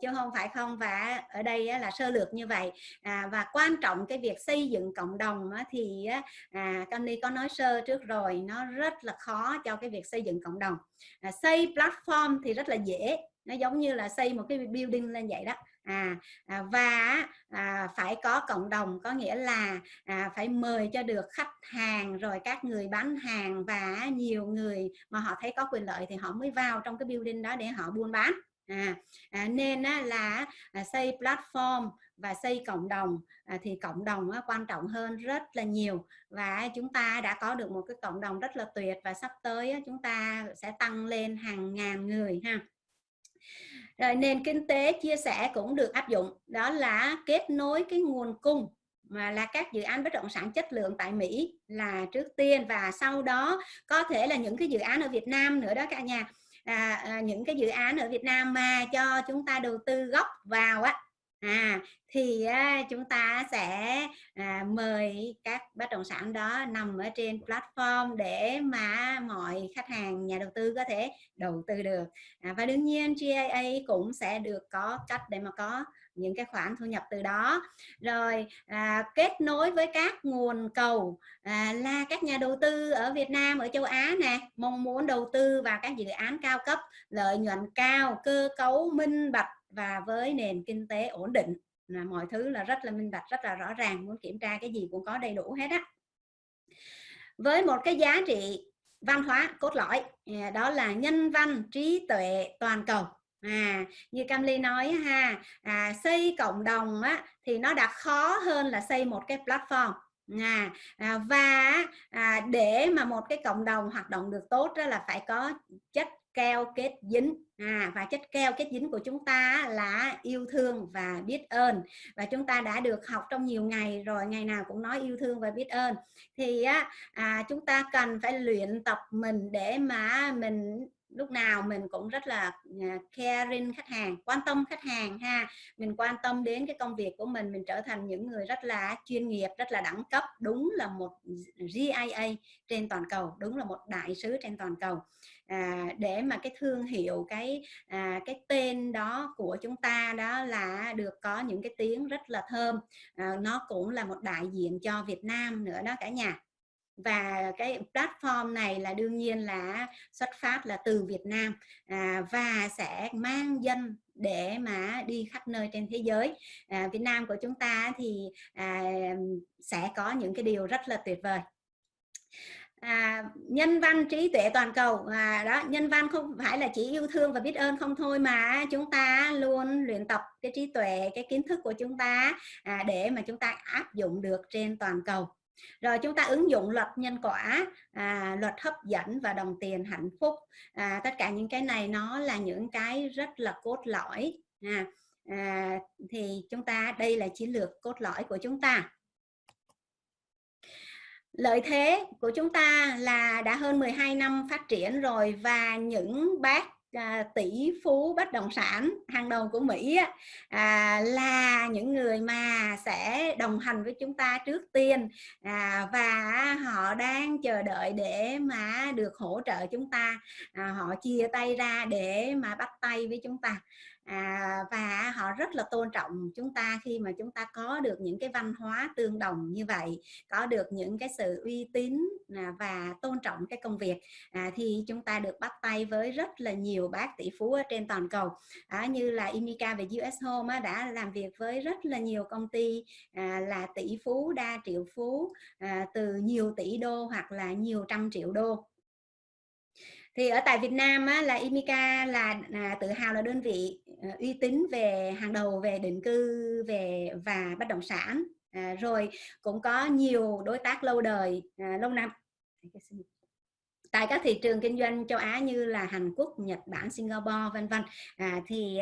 chứ không phải không. Và ở đây là sơ lược như vậy. Và quan trọng cái việc xây dựng cộng đồng thì Connie có nói sơ trước rồi, nó rất là khó cho cái việc xây dựng cộng đồng. Xây platform thì rất là dễ, nó giống như là xây một cái building lên vậy đó. Và phải có cộng đồng, có nghĩa là phải mời cho được khách hàng, rồi các người bán hàng và nhiều người mà họ thấy có quyền lợi thì họ mới vào trong cái building đó để họ buôn bán. Nên là xây platform và xây cộng đồng thì cộng đồng quan trọng hơn rất là nhiều. Và chúng ta đã có được một cái cộng đồng rất là tuyệt, và sắp tới chúng ta sẽ tăng lên hàng ngàn người ha. Rồi nền kinh tế chia sẻ cũng được áp dụng, đó là kết nối cái nguồn cung mà là các dự án bất động sản chất lượng tại Mỹ là trước tiên, và sau đó có thể là những cái dự án ở Việt Nam nữa đó cả nhà. Những cái dự án ở Việt Nam mà cho chúng ta đầu tư gốc vào thì chúng ta sẽ mời các bất động sản đó nằm ở trên platform để mà mọi khách hàng, nhà đầu tư có thể đầu tư được. Và đương nhiên GIA cũng sẽ được có cách để mà có những cái khoản thu nhập từ đó. Rồi kết nối với các nguồn cầu là các nhà đầu tư ở Việt Nam, ở châu Á nè, mong muốn đầu tư vào các dự án cao cấp, lợi nhuận cao, cơ cấu minh bạch và với nền kinh tế ổn định. Mọi thứ là rất là minh bạch, rất là rõ ràng, muốn kiểm tra cái gì cũng có đầy đủ hết á. Với một cái giá trị văn hóa cốt lõi, đó là nhân văn trí tuệ toàn cầu. Như Cam Ly nói xây cộng đồng thì nó đã khó hơn là xây một cái platform. Và để mà một cái cộng đồng hoạt động được tốt đó là phải có chất keo kết dính. Và chất keo kết dính của chúng ta là yêu thương và biết ơn. Và chúng ta đã được học trong nhiều ngày rồi, ngày nào cũng nói yêu thương và biết ơn. Thì chúng ta cần phải luyện tập mình để mà mình lúc nào mình cũng rất là caring khách hàng, quan tâm khách hàng mình quan tâm đến cái công việc của mình trở thành những người rất là chuyên nghiệp, rất là đẳng cấp, đúng là một GIA trên toàn cầu, đúng là một đại sứ trên toàn cầu. Để mà cái thương hiệu, cái tên đó của chúng ta đó là được có những cái tiếng rất là thơm. Nó cũng là một đại diện cho Việt Nam nữa đó cả nhà. Và cái platform này là đương nhiên là xuất phát là từ Việt Nam và sẽ mang danh để mà đi khắp nơi trên thế giới. Việt Nam của chúng ta thì sẽ có những cái điều rất là tuyệt vời. Nhân văn trí tuệ toàn cầu đó, nhân văn không phải là chỉ yêu thương và biết ơn không thôi, mà chúng ta luôn luyện tập cái trí tuệ, cái kiến thức của chúng ta để mà chúng ta áp dụng được trên toàn cầu. Rồi chúng ta ứng dụng luật nhân quả, luật hấp dẫn và đồng tiền hạnh phúc. Tất cả những cái này nó là những cái rất là cốt lõi. Thì chúng ta, đây là chiến lược cốt lõi của chúng ta. Lợi thế của chúng ta là đã hơn 12 năm phát triển rồi, và những bác tỷ phú bất động sản hàng đầu của Mỹ là những người mà sẽ đồng hành với chúng ta trước tiên, và họ đang chờ đợi để mà được hỗ trợ chúng ta. Họ chia tay ra để mà bắt tay với chúng ta. Và họ rất là tôn trọng chúng ta khi mà chúng ta có được những cái văn hóa tương đồng như vậy, có được những cái sự uy tín và tôn trọng cái công việc, thì chúng ta được bắt tay với rất là nhiều bác tỷ phú ở trên toàn cầu. Như là Emika về US Home đã làm việc với rất là nhiều công ty là tỷ phú, đa triệu phú, từ nhiều tỷ đô hoặc là nhiều trăm triệu đô. Thì ở tại Việt Nam là Emika là tự hào là đơn vị uy tín về hàng đầu về định cư và bất động sản. Rồi cũng có nhiều đối tác lâu đời, lâu năm tại các thị trường kinh doanh châu Á như là Hàn Quốc, Nhật Bản, Singapore vân vân. Thì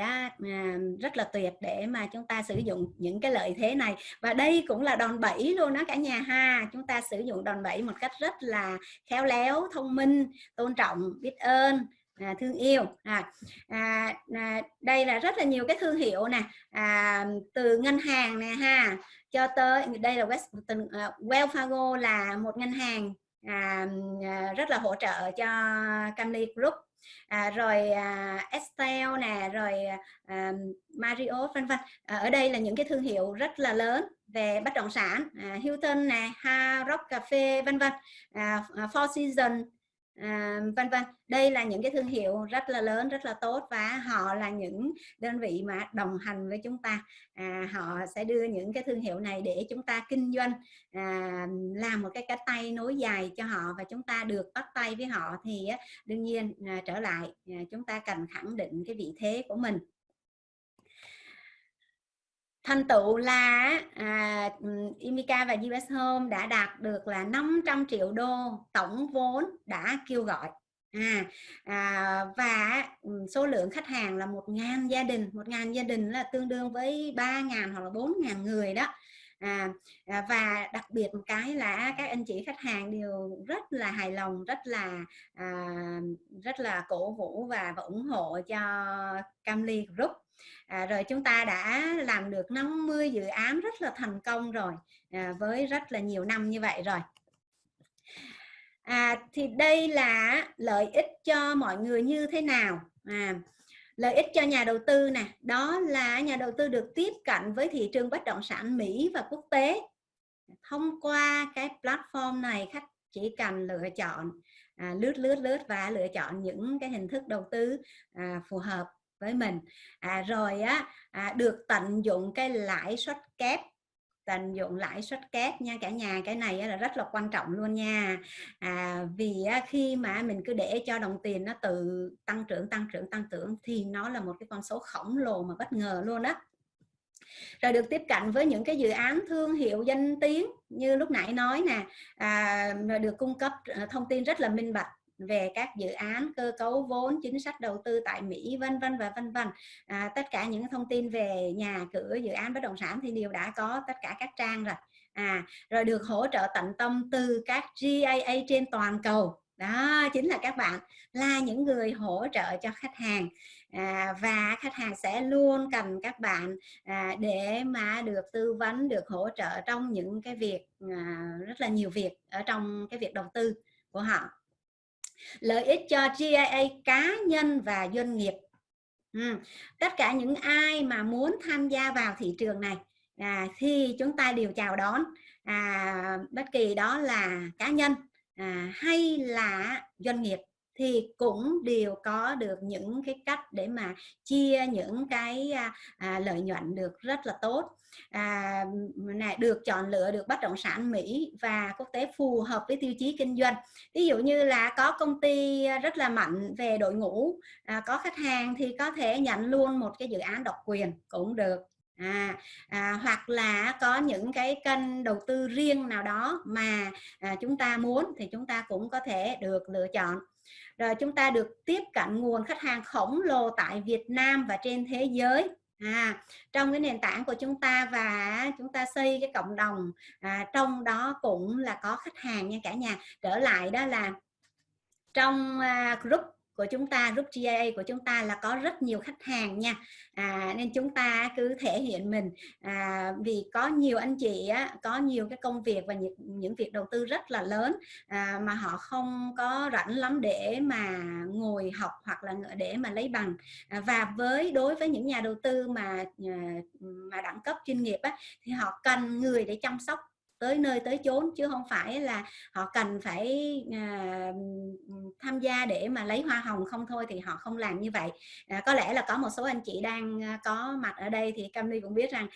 rất là tuyệt để mà chúng ta sử dụng những cái lợi thế này, và đây cũng là đòn bẩy luôn đó cả nhà ha. Chúng ta sử dụng đòn bẩy một cách rất là khéo léo, thông minh, tôn trọng, biết ơn, thương yêu. Đây là rất là nhiều cái thương hiệu nè, từ ngân hàng nè ha, cho tới đây là Wells Fargo là một ngân hàng rất là hỗ trợ cho Camly Group, rồi Estelle nè, rồi Marriott vân vân. Ở đây là những cái thương hiệu rất là lớn về bất động sản, Hilton nè, Hard Rock Cà phê vân vân, Four Seasons vân vân. Đây là những cái thương hiệu rất là lớn, rất là tốt, và họ là những đơn vị mà đồng hành với chúng ta. Họ sẽ đưa những cái thương hiệu này để chúng ta kinh doanh, làm một cái cánh tay nối dài cho họ, và chúng ta được bắt tay với họ thì đương nhiên trở lại chúng ta cần khẳng định cái vị thế của mình. Thành tựu là Emica và US Home đã đạt được là 500 triệu đô tổng vốn đã kêu gọi, và số lượng khách hàng là 1.000 gia đình. 1.000 gia đình là tương đương với 3.000 hoặc là 4.000 người đó. Và đặc biệt một cái là các anh chị khách hàng đều rất là hài lòng, rất là cổ vũ và ủng hộ cho Camly Group. Rồi chúng ta đã làm được 50 dự án rất là thành công rồi, với rất là nhiều năm như vậy rồi. Thì đây là lợi ích cho mọi người như thế nào? Lợi ích cho nhà đầu tư nè, đó là nhà đầu tư được tiếp cận với thị trường bất động sản Mỹ và quốc tế. Thông qua cái platform này, khách chỉ cần lựa chọn, lướt và lựa chọn những cái hình thức đầu tư phù hợp với mình, rồi được tận dụng cái lãi suất kép. Tận dụng lãi suất kép nha cả nhà, cái này là rất là quan trọng luôn nha. Vì khi mà mình cứ để cho đồng tiền nó tự tăng trưởng thì nó là một cái con số khổng lồ mà bất ngờ luôn đó. Rồi được tiếp cận với những cái dự án thương hiệu danh tiếng như lúc nãy nói nè, được cung cấp thông tin rất là minh bạch về các dự án, cơ cấu vốn, chính sách đầu tư tại Mỹ vân vân. Tất cả những thông tin về nhà cửa, dự án bất động sản thì đều đã có tất cả các trang rồi. Rồi được hỗ trợ tận tâm từ các GIA trên toàn cầu. Đó chính là các bạn là những người hỗ trợ cho khách hàng, và khách hàng sẽ luôn cần các bạn để mà được tư vấn, được hỗ trợ trong những cái việc, rất là nhiều việc ở trong cái việc đầu tư của họ. Lợi ích cho GIA cá nhân và doanh nghiệp. Tất cả những ai mà muốn tham gia vào thị trường này thì chúng ta đều chào đón, bất kỳ đó là cá nhân hay là doanh nghiệp thì cũng đều có được những cái cách để mà chia những cái lợi nhuận được rất là tốt. Được chọn lựa được bất động sản Mỹ và quốc tế phù hợp với tiêu chí kinh doanh. Ví dụ như là có công ty rất là mạnh về đội ngũ, có khách hàng thì có thể nhận luôn một cái dự án độc quyền cũng được. Hoặc là có những cái kênh đầu tư riêng nào đó mà chúng ta muốn thì chúng ta cũng có thể được lựa chọn. Rồi chúng ta được tiếp cận nguồn khách hàng khổng lồ tại Việt Nam và trên thế giới. Trong cái nền tảng của chúng ta, và chúng ta xây cái cộng đồng, trong đó cũng là có khách hàng nha cả nhà. Trở lại đó là trong group của chúng ta, group GIA của chúng ta là có rất nhiều khách hàng nha, nên chúng ta cứ thể hiện mình, vì có nhiều anh chị có nhiều cái công việc và những việc đầu tư rất là lớn, mà họ không có rảnh lắm để mà ngồi học hoặc là để mà lấy bằng, và đối với những nhà đầu tư mà đẳng cấp chuyên nghiệp thì họ cần người để chăm sóc tới nơi tới chốn, chứ không phải là họ cần phải tham gia để mà lấy hoa hồng không thôi, thì họ không làm như vậy. Có lẽ là có một số anh chị đang có mặt ở đây thì Camly cũng biết rằng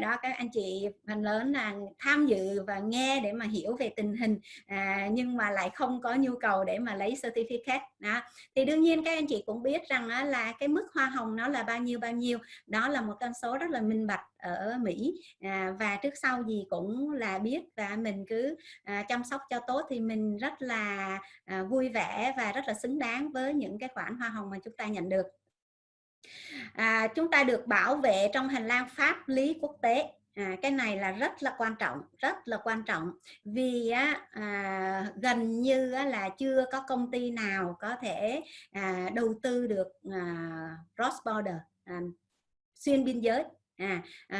đó, các anh chị phần lớn là tham dự và nghe để mà hiểu về tình hình, nhưng mà lại không có nhu cầu để mà lấy certificate đó. Thì đương nhiên các anh chị cũng biết rằng là cái mức hoa hồng nó là bao nhiêu, đó là một con số rất là minh bạch ở Mỹ, và trước sau gì cũng là biết, và mình cứ chăm sóc cho tốt thì mình rất là vui vẻ và rất là xứng đáng với những cái khoản hoa hồng mà chúng ta nhận được. Chúng ta được bảo vệ trong hành lang pháp lý quốc tế. Cái này là rất là quan trọng, vì gần như là chưa có công ty nào có thể đầu tư được cross border, xuyên biên giới,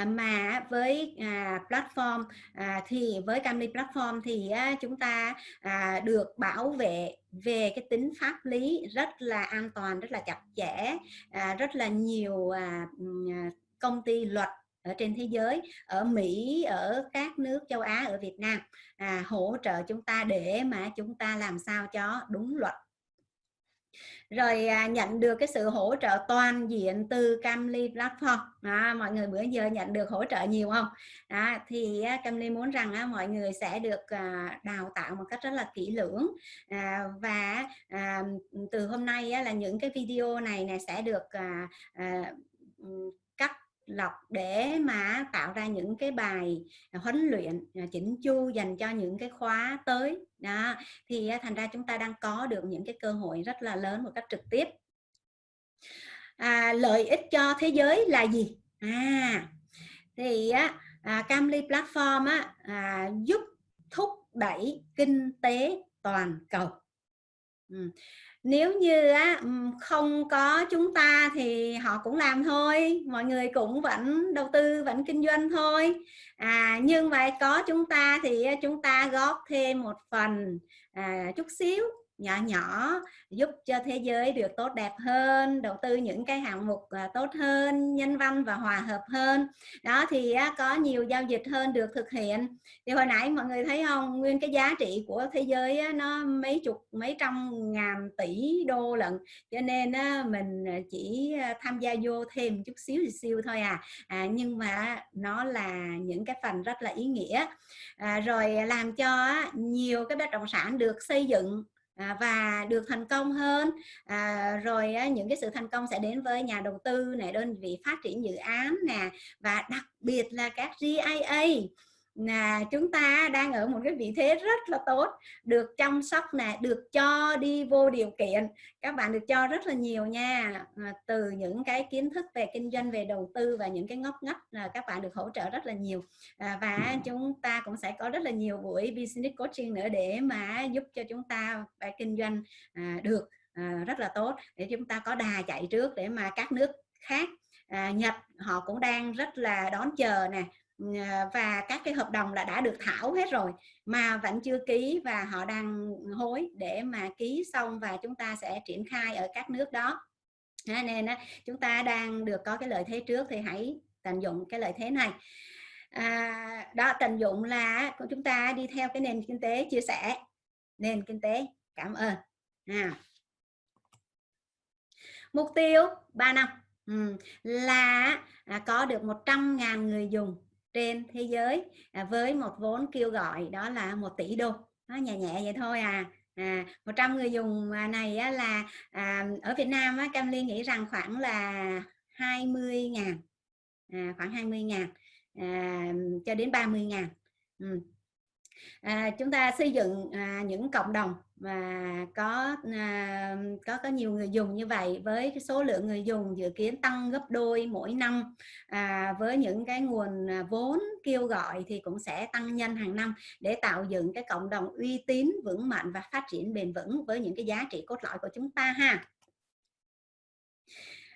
mà với platform thì với Camly platform thì chúng ta được bảo vệ về cái tính pháp lý rất là an toàn, rất là chặt chẽ, rất là nhiều công ty luật ở trên thế giới, ở Mỹ, ở các nước châu Á, ở Việt Nam hỗ trợ chúng ta để mà chúng ta làm sao cho đúng luật. Rồi nhận được cái sự hỗ trợ toàn diện từ Camly platform. Mọi người bữa giờ nhận được hỗ trợ nhiều không? Thì Camly muốn rằng mọi người sẽ được đào tạo một cách rất là kỹ lưỡng, và từ hôm nay là những cái video này sẽ được cắt lọc để mà tạo ra những cái bài huấn luyện chỉnh chu dành cho những cái khóa tới đó. Thì thành ra chúng ta đang có được những cái cơ hội rất là lớn một cách trực tiếp. Lợi ích cho thế giới là gì? Thì Camly platform giúp thúc đẩy kinh tế toàn cầu. Nếu như không có chúng ta thì họ cũng làm thôi, mọi người cũng vẫn đầu tư, vẫn kinh doanh thôi, nhưng mà có chúng ta thì chúng ta góp thêm một phần chút xíu nhỏ nhỏ, giúp cho thế giới được tốt đẹp hơn, đầu tư những cái hạng mục tốt hơn, nhân văn và hòa hợp hơn đó, thì có nhiều giao dịch hơn được thực hiện. Thì hồi nãy mọi người thấy không, nguyên cái giá trị của thế giới nó mấy trăm ngàn tỷ đô lận, cho nên mình chỉ tham gia vô thêm chút xíu thôi nhưng mà nó là những cái phần rất là ý nghĩa, rồi làm cho nhiều cái bất động sản được xây dựng và được thành công hơn, rồi những cái sự thành công sẽ đến với nhà đầu tư này, đơn vị phát triển dự án nè, và đặc biệt là các GIA. Chúng ta đang ở một cái vị thế rất là tốt, được chăm sóc nè, được cho đi vô điều kiện, các bạn được cho rất là nhiều nha, từ những cái kiến thức về kinh doanh, về đầu tư và những cái ngóc ngách là các bạn được hỗ trợ rất là nhiều, và chúng ta cũng sẽ có rất là nhiều buổi business coaching nữa để mà giúp cho chúng ta phải kinh doanh được rất là tốt, để chúng ta có đà chạy trước, để mà các nước khác, Nhật họ cũng đang rất là đón chờ nè, và các cái hợp đồng là đã được thảo hết rồi mà vẫn chưa ký, và họ đang hối để mà ký xong và chúng ta sẽ triển khai ở các nước đó. Nên chúng ta đang được có cái lợi thế trước, thì hãy tận dụng cái lợi thế này. Đó, tận dụng là chúng ta đi theo cái nền kinh tế chia sẻ, nền kinh tế cảm ơn. Mục tiêu 3 năm là có được 100.000 người dùng trên thế giới, với một vốn kêu gọi đó là 1 tỷ đô. Nó nhẹ nhẹ vậy thôi 100 người dùng này là ở Việt Nam Camly nghĩ rằng khoảng là 20.000, khoảng 20.000 cho đến 30.000. Chúng ta xây dựng những cộng đồng và có nhiều người dùng như vậy, với cái số lượng người dùng dự kiến tăng gấp đôi mỗi năm, với những cái nguồn vốn kêu gọi thì cũng sẽ tăng nhân hàng năm, để tạo dựng cái cộng đồng uy tín, vững mạnh và phát triển bền vững với những cái giá trị cốt lõi của chúng ta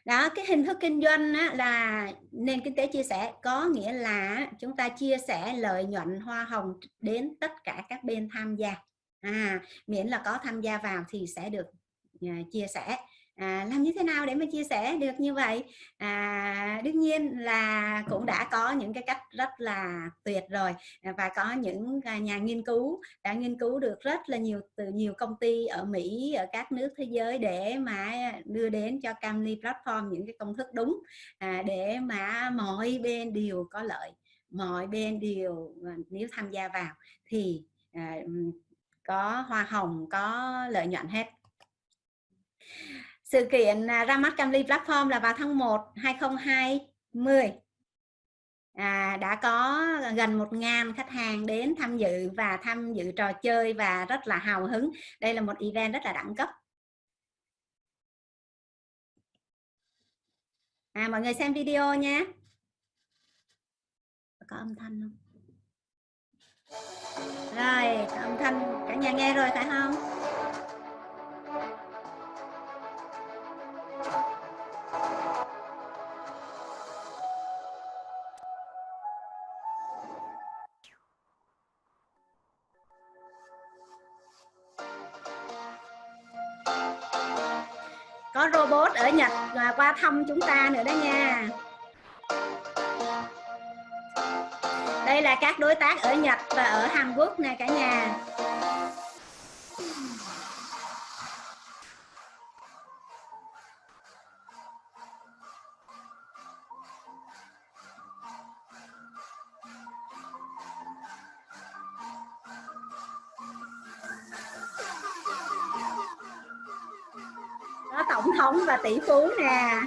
Đó, cái hình thức kinh doanh là nền kinh tế chia sẻ, có nghĩa là chúng ta chia sẻ lợi nhuận hoa hồng đến tất cả các bên tham gia, miễn là có tham gia vào thì sẽ được chia sẻ. Làm như thế nào để mà chia sẻ được như vậy? Đương nhiên là cũng đã có những cái cách rất là tuyệt rồi, và có những nhà nghiên cứu đã nghiên cứu được rất là nhiều từ nhiều công ty ở Mỹ, ở các nước thế giới, để mà đưa đến cho Camly platform những cái công thức đúng, để mà mọi bên đều có lợi, mọi bên đều nếu tham gia vào thì có hoa hồng, có lợi nhuận hết. Sự kiện ra mắt Camly platform là vào tháng 1 2020. đã có gần 1.000 khách hàng đến tham dự và tham dự trò chơi và rất là hào hứng. Đây là một event rất là đẳng cấp. Mọi người xem video nha. Có âm thanh không? Rồi, có âm thanh cả nhà nghe rồi phải không? Có robot ở Nhật qua thăm chúng ta nữa đó nha. Đây là các đối tác ở Nhật và ở Hàn Quốc nè cả nhà. Có tổng thống và tỷ phú nè.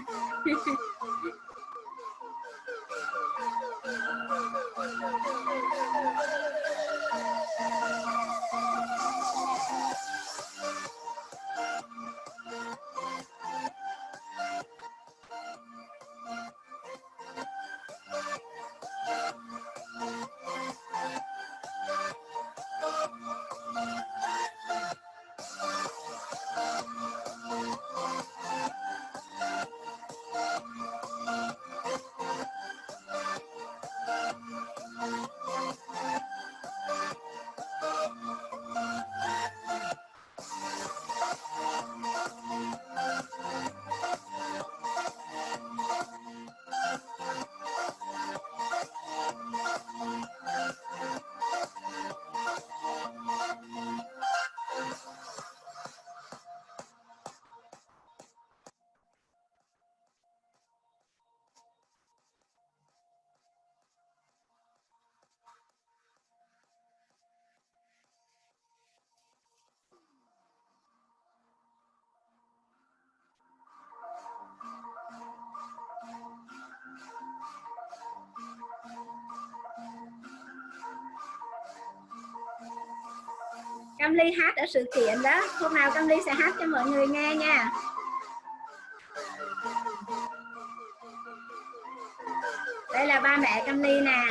Cam Ly hát ở sự kiện đó, hôm nào Cam Ly sẽ hát cho mọi người nghe nha. Đây là ba mẹ Cam Ly nè.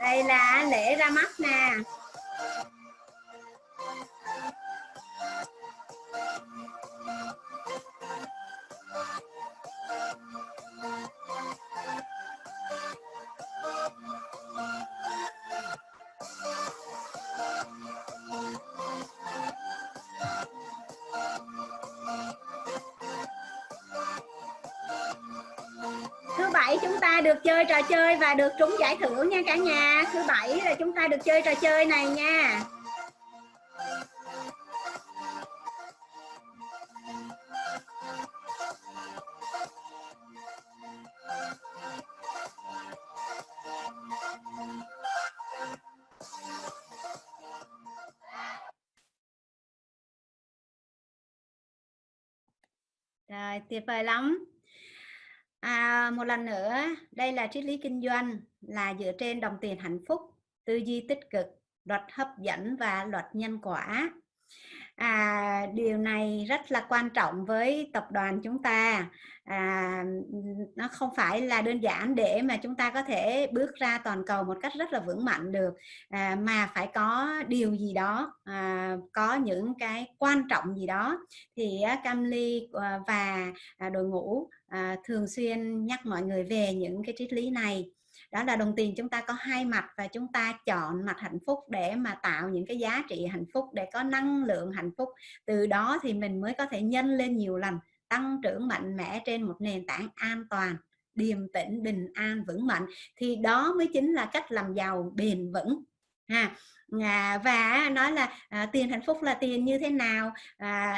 Đây là lễ ra mắt nè. Thứ Bảy chúng ta được chơi trò chơi và được trúng giải thưởng nha cả nhà. Thứ Bảy là chúng ta được chơi trò chơi này nha. Rồi, tuyệt vời lắm. Một lần nữa, đây là triết lý kinh doanh là dựa trên đồng tiền hạnh phúc, tư duy tích cực, luật hấp dẫn và luật nhân quả. Điều này rất là quan trọng với tập đoàn chúng ta. Nó không phải là đơn giản để mà chúng ta có thể bước ra toàn cầu một cách rất là vững mạnh được, mà phải có điều gì đó, có những cái quan trọng gì đó. Thì Cam Ly và đội ngũ thường xuyên nhắc mọi người về những cái triết lý này. Đó là đồng tiền chúng ta có hai mặt và chúng ta chọn mặt hạnh phúc để mà tạo những cái giá trị hạnh phúc, để có năng lượng hạnh phúc. Từ đó thì mình mới có thể nhân lên nhiều lần, tăng trưởng mạnh mẽ trên một nền tảng an toàn, điềm tĩnh, bình an, vững mạnh. Thì đó mới chính là cách làm giàu bền vững. Và nói là tiền hạnh phúc là tiền như thế nào,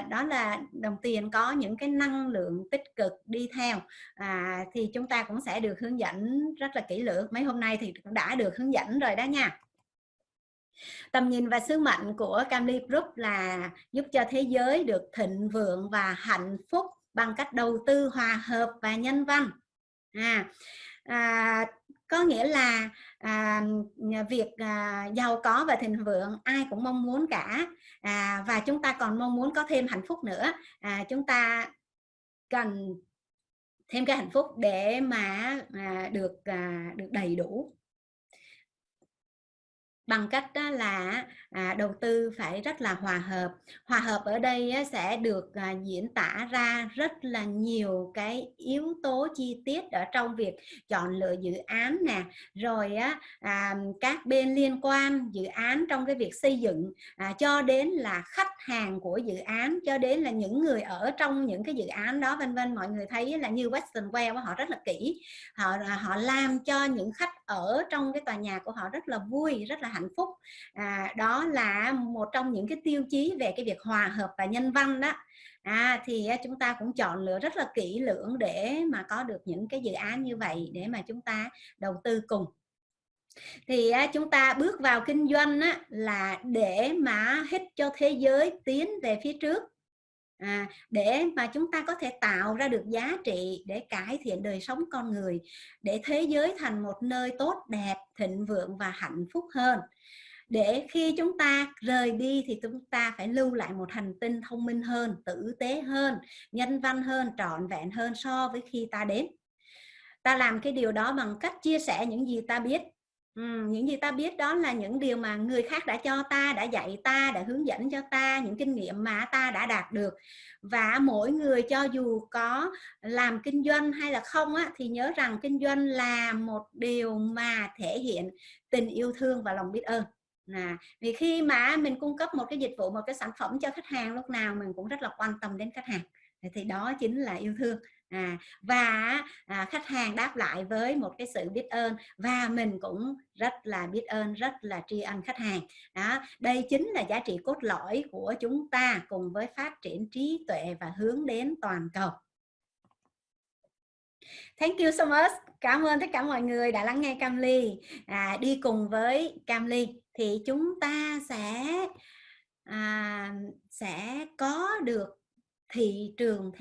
đó là đồng tiền có những cái năng lượng tích cực đi theo, thì chúng ta cũng sẽ được hướng dẫn rất là kỹ lưỡng. Mấy hôm nay thì cũng đã được hướng dẫn rồi đó nha. Tầm nhìn và sứ mệnh của Cam Ly Group là giúp cho thế giới được thịnh vượng và hạnh phúc bằng cách đầu tư hòa hợp và nhân văn. Có nghĩa là việc giàu có và thịnh vượng ai cũng mong muốn cả, và chúng ta còn mong muốn có thêm hạnh phúc nữa. Chúng ta cần thêm cái hạnh phúc để mà được đầy đủ, bằng cách đó là đầu tư phải rất là hòa hợp. Hòa hợp ở đây sẽ được diễn tả ra rất là nhiều cái yếu tố chi tiết ở trong việc chọn lựa dự án nè, rồi các bên liên quan dự án trong cái việc xây dựng, cho đến là khách hàng của dự án, cho đến là những người ở trong những cái dự án đó, vân vân. Mọi người thấy là như Western Well họ rất là kỹ, họ làm cho những khách ở trong cái tòa nhà của họ rất là vui, rất là hạnh phúc. Đó là một trong những cái tiêu chí về cái việc hòa hợp và nhân văn đó. Thì chúng ta cũng chọn lựa rất là kỹ lưỡng để mà có được những cái dự án như vậy để mà chúng ta đầu tư cùng. Thì chúng ta bước vào kinh doanh là để mà hít cho thế giới tiến về phía trước, để mà chúng ta có thể tạo ra được giá trị để cải thiện đời sống con người, để thế giới thành một nơi tốt đẹp, thịnh vượng và hạnh phúc hơn. Để khi chúng ta rời đi thì chúng ta phải lưu lại một hành tinh thông minh hơn, tử tế hơn, nhân văn hơn, trọn vẹn hơn so với khi ta đến. Ta làm cái điều đó bằng cách chia sẻ những gì ta biết. Những gì ta biết đó là những điều mà người khác đã cho ta, đã dạy ta, đã hướng dẫn cho ta, những kinh nghiệm mà ta đã đạt được. Và mỗi người cho dù có làm kinh doanh hay là không thì nhớ rằng kinh doanh là một điều mà thể hiện tình yêu thương và lòng biết ơn. Vì khi mà mình cung cấp một cái dịch vụ, một cái sản phẩm cho khách hàng, lúc nào mình cũng rất là quan tâm đến khách hàng, thì đó chính là yêu thương. Và khách hàng đáp lại với một cái sự biết ơn, và mình cũng rất là biết ơn, rất là tri ân khách hàng. Đây chính là giá trị cốt lõi của chúng ta, cùng với phát triển trí tuệ và hướng đến toàn cầu. Thank you so much. Cảm ơn tất cả mọi người đã lắng nghe Cam Ly. Đi cùng với Cam Ly thì chúng ta sẽ có được thị trường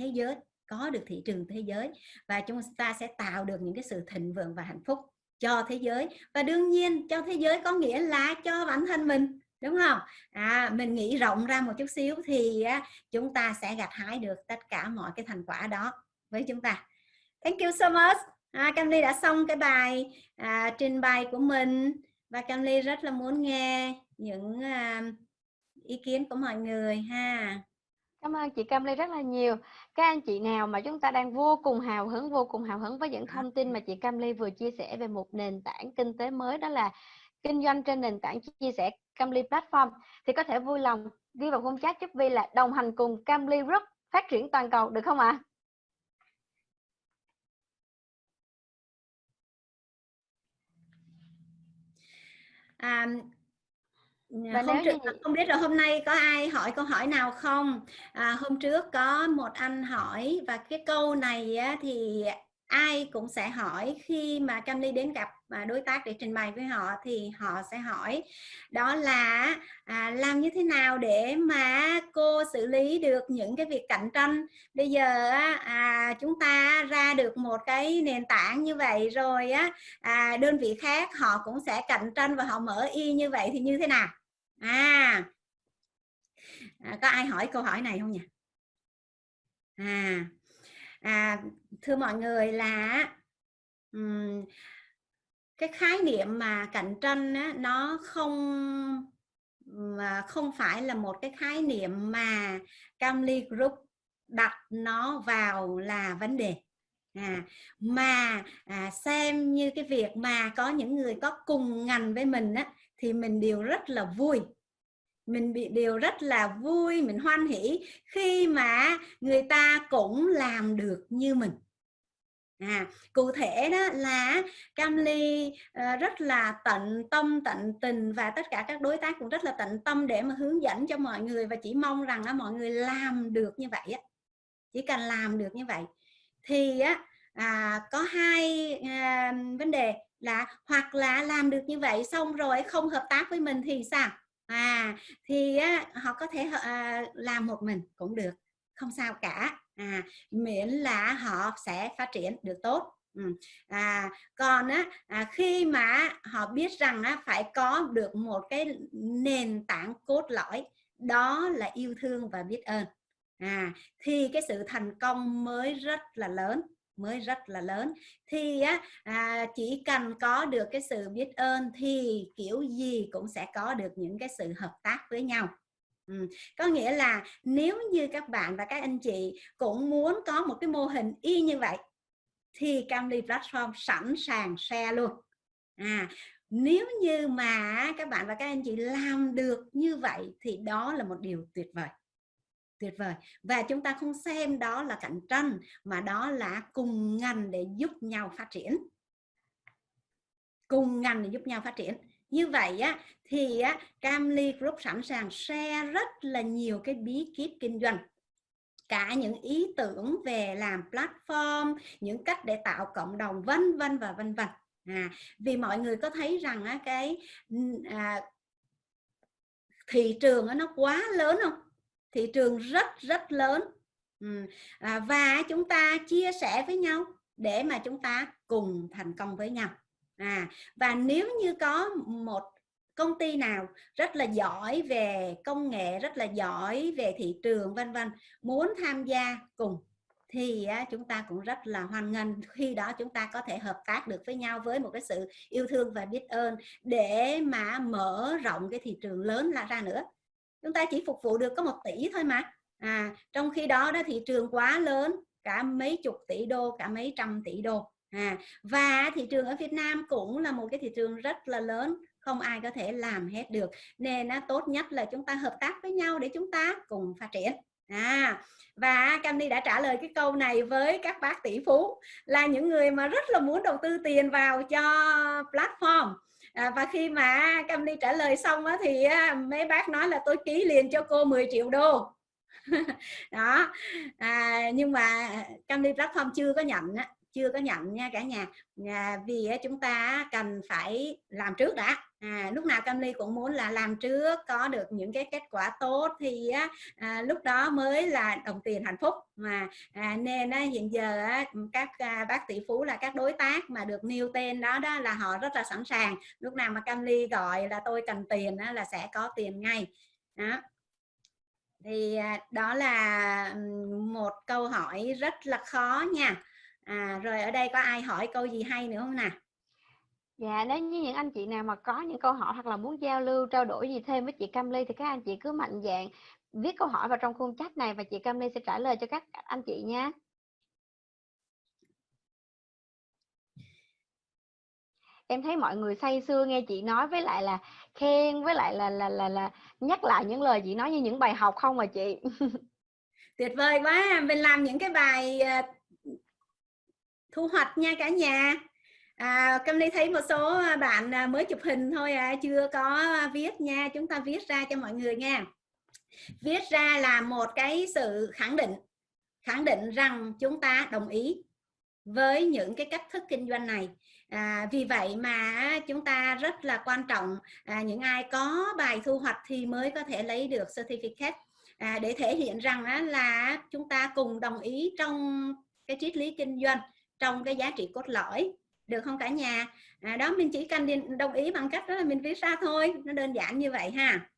thế giới, và chúng ta sẽ tạo được những cái sự thịnh vượng và hạnh phúc cho thế giới. Và đương nhiên cho thế giới có nghĩa là cho bản thân mình, đúng không? Mình nghĩ rộng ra một chút xíu thì chúng ta sẽ gặt hái được tất cả mọi cái thành quả đó với chúng ta. Thank you so much. Cam Ly đã xong cái bài trình bày của mình, và Cam Ly rất là muốn nghe những ý kiến của mọi người ha. Cảm ơn chị Cam Ly rất là nhiều. Các anh chị nào mà chúng ta đang vô cùng hào hứng với những thông tin mà chị Cam Ly vừa chia sẻ về một nền tảng kinh tế mới, đó là kinh doanh trên nền tảng chia sẻ Cam Ly Platform, thì có thể vui lòng ghi vào khung chat giúp Vi là đồng hành cùng Cam Ly Group phát triển toàn cầu, được không ạ? Không biết là hôm nay có ai hỏi câu hỏi nào không? Hôm trước có một anh hỏi, và cái câu này thì ai cũng sẽ hỏi khi mà Cam Ly đến gặp đối tác để trình bày với họ, thì họ sẽ hỏi đó là làm như thế nào để mà cô xử lý được những cái việc cạnh tranh. Bây giờ chúng ta ra được một cái nền tảng như vậy rồi đơn vị khác họ cũng sẽ cạnh tranh và họ mở y như vậy thì như thế nào? Có ai hỏi câu hỏi này không nhỉ? Thưa mọi người là cái khái niệm mà cạnh tranh nó không phải là một cái khái niệm mà Cam Ly Group đặt nó vào là vấn đề, mà xem như cái việc mà có những người có cùng ngành với mình thì mình đều rất là vui. Mình hoan hỉ khi mà người ta cũng làm được như mình. Cụ thể đó là Cam Ly rất là tận tâm tận tình, và tất cả các đối tác cũng rất là tận tâm để mà hướng dẫn cho mọi người, và chỉ mong rằng mọi người làm được như vậy. Chỉ cần làm được như vậy thì có hai vấn đề, là hoặc là làm được như vậy xong rồi không hợp tác với mình thì sao? Thì họ có thể làm một mình cũng được, không sao cả. miễn là họ sẽ phát triển được tốt. Còn khi mà họ biết rằng phải có được một cái nền tảng cốt lõi, đó là yêu thương và biết ơn, thì cái sự thành công mới rất là lớn. Thì chỉ cần có được cái sự biết ơn thì kiểu gì cũng sẽ có được những cái sự hợp tác với nhau. Có nghĩa là nếu như các bạn và các anh chị cũng muốn có một cái mô hình y như vậy thì Camly Platform sẵn sàng share luôn. Nếu như mà các bạn và các anh chị làm được như vậy thì đó là một điều tuyệt vời. Và chúng ta không xem đó là cạnh tranh, mà đó là cùng ngành để giúp nhau phát triển. Như vậy thì Camly Group sẵn sàng share rất là nhiều cái bí kíp kinh doanh, cả những ý tưởng về làm platform, những cách để tạo cộng đồng, vân vân và vân vân. Vì mọi người có thấy rằng cái thị trường nó quá lớn không? Thị trường rất lớn. Và chúng ta chia sẻ với nhau để mà chúng ta cùng thành công với nhau. Và nếu như có một công ty nào rất là giỏi về công nghệ, rất là giỏi về thị trường vân vân, muốn tham gia cùng thì chúng ta cũng rất là hoan nghênh. Khi đó chúng ta có thể hợp tác được với nhau với một cái sự yêu thương và biết ơn để mà mở rộng cái thị trường lớn ra nữa. Chúng ta chỉ phục vụ được có 1 tỷ thôi mà. Trong khi đó thị trường quá lớn, cả mấy chục tỷ đô, cả mấy trăm tỷ đô. Và thị trường ở Việt Nam cũng là một cái thị trường rất là lớn, không ai có thể làm hết được. Nên tốt nhất là chúng ta hợp tác với nhau để chúng ta cùng phát triển. Và Camly đã trả lời cái câu này với các bác tỷ phú, là những người mà rất là muốn đầu tư tiền vào cho platform. Và khi mà Camly trả lời xong thì mấy bác nói là tôi ký liền cho cô 10 triệu đô. Đó. Nhưng mà Camly Platform chưa có nhận nha cả nhà. Vì chúng ta cần phải làm trước đã. Lúc nào Camly cũng muốn là làm trước, có được những cái kết quả tốt thì lúc đó mới là đồng tiền hạnh phúc mà. Nên hiện giờ các bác tỷ phú là các đối tác mà được nêu tên đó là họ rất là sẵn sàng. Lúc nào mà Camly gọi là tôi cần tiền là sẽ có tiền ngay. Đó. Thì đó là một câu hỏi rất là khó nha. Rồi ở đây có ai hỏi câu gì hay nữa không nào? Dạ, nếu như những anh chị nào mà có những câu hỏi hoặc là muốn giao lưu, trao đổi gì thêm với chị Camly thì các anh chị cứ mạnh dạn viết câu hỏi vào trong khung chat này và chị Camly sẽ trả lời cho các anh chị nha. Em thấy mọi người say sưa nghe chị nói, với lại là khen, với lại là nhắc lại những lời chị nói như những bài học không mà chị. Tuyệt vời quá, mình làm những cái bài thu hoạch nha cả nhà. Camly thấy một số bạn mới chụp hình thôi chưa có viết nha, chúng ta viết ra cho mọi người nha. Viết ra là một cái sự khẳng định rằng chúng ta đồng ý với những cái cách thức kinh doanh này. Vì vậy mà chúng ta rất là quan trọng, những ai có bài thu hoạch thì mới có thể lấy được certificate, để thể hiện rằng là chúng ta cùng đồng ý trong cái triết lý kinh doanh, trong cái giá trị cốt lõi, được không cả nhà? Đó, mình chỉ cần đồng ý bằng cách đó là mình viết ra thôi, nó đơn giản như vậy ha.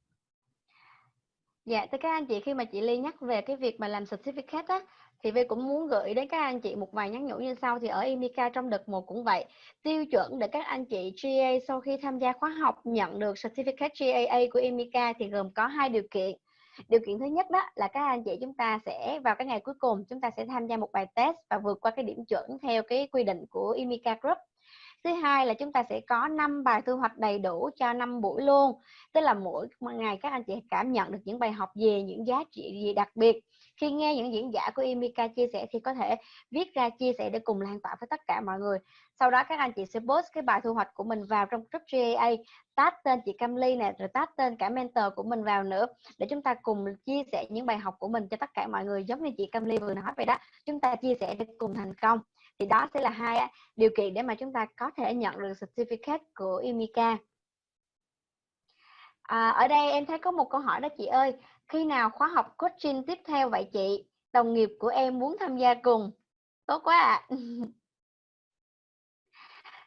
Dạ, thưa các anh chị, khi mà chị Ly nhắc về cái việc mà làm certificate thì Vi cũng muốn gửi đến các anh chị một vài nhắn nhủ như sau. Thì ở Emica trong đợt 1 cũng vậy, tiêu chuẩn để các anh chị GA sau khi tham gia khóa học nhận được certificate GAA của Emica thì gồm có 2 điều kiện. Điều kiện thứ nhất đó là các anh chị chúng ta sẽ vào cái ngày cuối cùng chúng ta sẽ tham gia một bài test và vượt qua cái điểm chuẩn theo cái quy định của Emica Group. Thứ hai là chúng ta sẽ có 5 bài thu hoạch đầy đủ cho 5 buổi luôn. Tức là mỗi ngày các anh chị cảm nhận được những bài học về những giá trị gì đặc biệt. Khi nghe những diễn giả của Emica chia sẻ thì có thể viết ra chia sẻ để cùng lan tỏa với tất cả mọi người. Sau đó các anh chị sẽ post cái bài thu hoạch của mình vào trong group GAA, tag tên chị Camly nè, rồi tag tên cả mentor của mình vào nữa, để chúng ta cùng chia sẻ những bài học của mình cho tất cả mọi người, giống như chị Camly vừa nói vậy đó. Chúng ta chia sẻ để cùng thành công. Thì đó sẽ là 2 điều kiện để mà chúng ta có thể nhận được certificate của Emica. Ở đây em thấy có một câu hỏi đó chị ơi, khi nào khóa học coaching tiếp theo vậy chị? đồng nghiệp của em muốn tham gia cùng. Tốt quá ạ.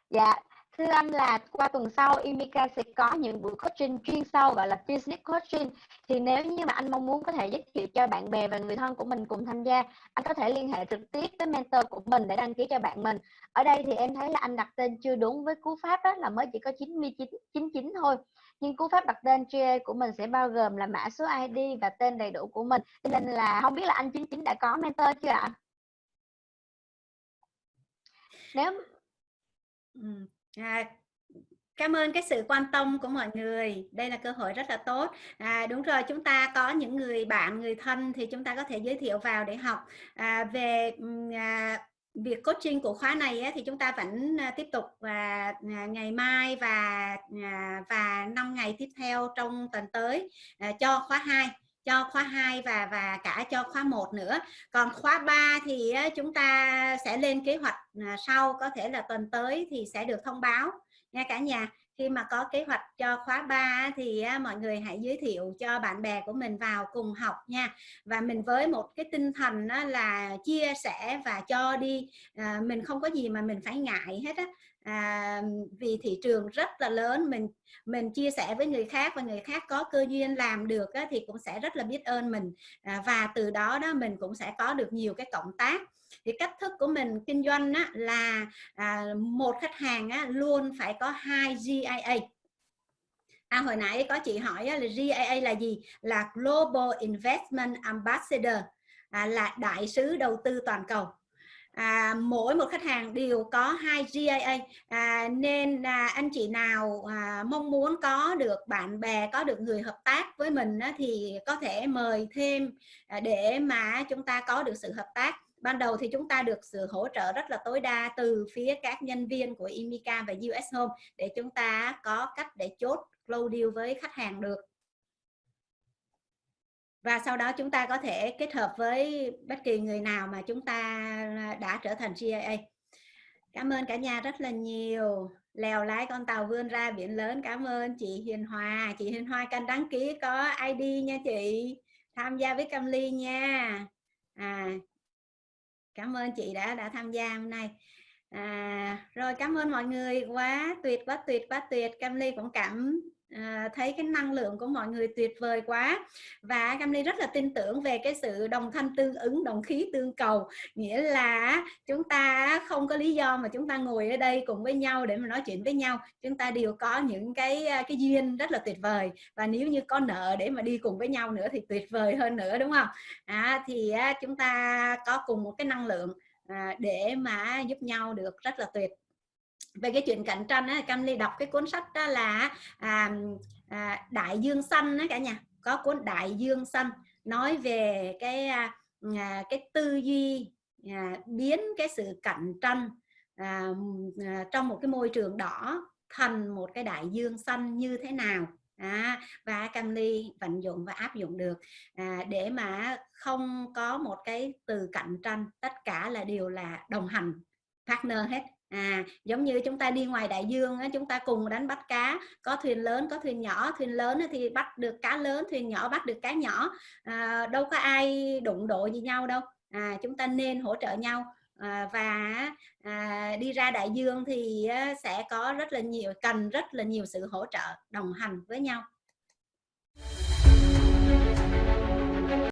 Dạ, thưa anh là qua tuần sau Emica sẽ có những buổi coaching chuyên sâu gọi là business coaching. Thì nếu như mà anh mong muốn có thể giới thiệu cho bạn bè và người thân của mình cùng tham gia, anh có thể liên hệ trực tiếp với mentor của mình để đăng ký cho bạn mình. Ở đây thì em thấy là anh đặt tên chưa đúng với cú pháp đó, là mới chỉ có 99 thôi. Nhưng cú pháp đặt tên GA của mình sẽ bao gồm là mã số ID và tên đầy đủ của mình. Cho nên là không biết là anh 99 đã có mentor chưa ạ? Nếu Cảm ơn cái sự quan tâm của mọi người. Đây là cơ hội rất là tốt. Đúng rồi, chúng ta có những người bạn, người thân thì chúng ta có thể giới thiệu vào để học. Về việc coaching của khóa này á, thì chúng ta vẫn tiếp tục ngày mai và 5 ngày tiếp theo trong tuần tới cho khóa 2 và cả cho khóa 1 nữa. Còn khóa 3 thì chúng ta sẽ lên kế hoạch sau, có thể là tuần tới thì sẽ được thông báo nha cả nhà. Khi mà có kế hoạch cho khóa 3 thì mọi người hãy giới thiệu cho bạn bè của mình vào cùng học nha. Và mình với một cái tinh thần là chia sẻ và cho đi, mình không có gì mà mình phải ngại hết á. Vì thị trường rất là lớn, mình chia sẻ với người khác và người khác có cơ duyên làm được thì cũng sẽ rất là biết ơn mình, và từ đó mình cũng sẽ có được nhiều cái cộng tác. Thì cách thức của mình kinh doanh là một khách hàng luôn phải có 2 GIA. Hồi nãy có chị hỏi là GIA là gì? Là Global Investment Ambassador, là đại sứ đầu tư toàn cầu. Mỗi một khách hàng đều có 2 GIA, nên anh chị nào mong muốn có được bạn bè, có được người hợp tác với mình thì có thể mời thêm để mà chúng ta có được sự hợp tác. Ban đầu thì chúng ta được sự hỗ trợ rất là tối đa từ phía các nhân viên của Emica và US Home để chúng ta có cách để chốt close deal với khách hàng được. Và sau đó chúng ta có thể kết hợp với bất kỳ người nào mà chúng ta đã trở thành GIA. Cảm ơn cả nhà rất là nhiều. Lèo lái con tàu vươn ra biển lớn. Cảm ơn chị Hiền Hòa. Chị Hiền Hòa cần đăng ký có ID nha chị. Tham gia với Cam Ly nha. Cảm ơn chị đã tham gia hôm nay. Rồi cảm ơn mọi người, quá tuyệt. Cam Ly cũng thấy cái năng lượng của mọi người tuyệt vời quá, và Cam Ly rất là tin tưởng về cái sự đồng thanh tương ứng, đồng khí tương cầu, nghĩa là chúng ta không có lý do mà chúng ta ngồi ở đây cùng với nhau để mà nói chuyện với nhau. Chúng ta đều có những cái duyên rất là tuyệt vời, và nếu như có nợ để mà đi cùng với nhau nữa thì tuyệt vời hơn nữa, đúng không? Thì chúng ta có cùng một cái năng lượng để mà giúp nhau được rất là tuyệt. Về cái chuyện cạnh tranh Cam Ly đọc cái cuốn sách đó là Đại Dương Xanh cả nhà. Có cuốn Đại Dương Xanh nói về cái tư duy biến cái sự cạnh tranh trong một cái môi trường đỏ thành một cái đại dương xanh như thế nào. Và Cam Ly vận dụng và áp dụng được để mà không có một cái từ cạnh tranh, tất cả là đều là đồng hành, partner hết. Giống như chúng ta đi ngoài đại dương chúng ta cùng đánh bắt cá, có thuyền lớn có thuyền nhỏ, thuyền lớn thì bắt được cá lớn, thuyền nhỏ bắt được cá nhỏ, đâu có ai đụng độ gì nhau đâu. Chúng ta nên hỗ trợ nhau, và đi ra đại dương thì sẽ có rất là nhiều, cần rất là nhiều sự hỗ trợ đồng hành với nhau.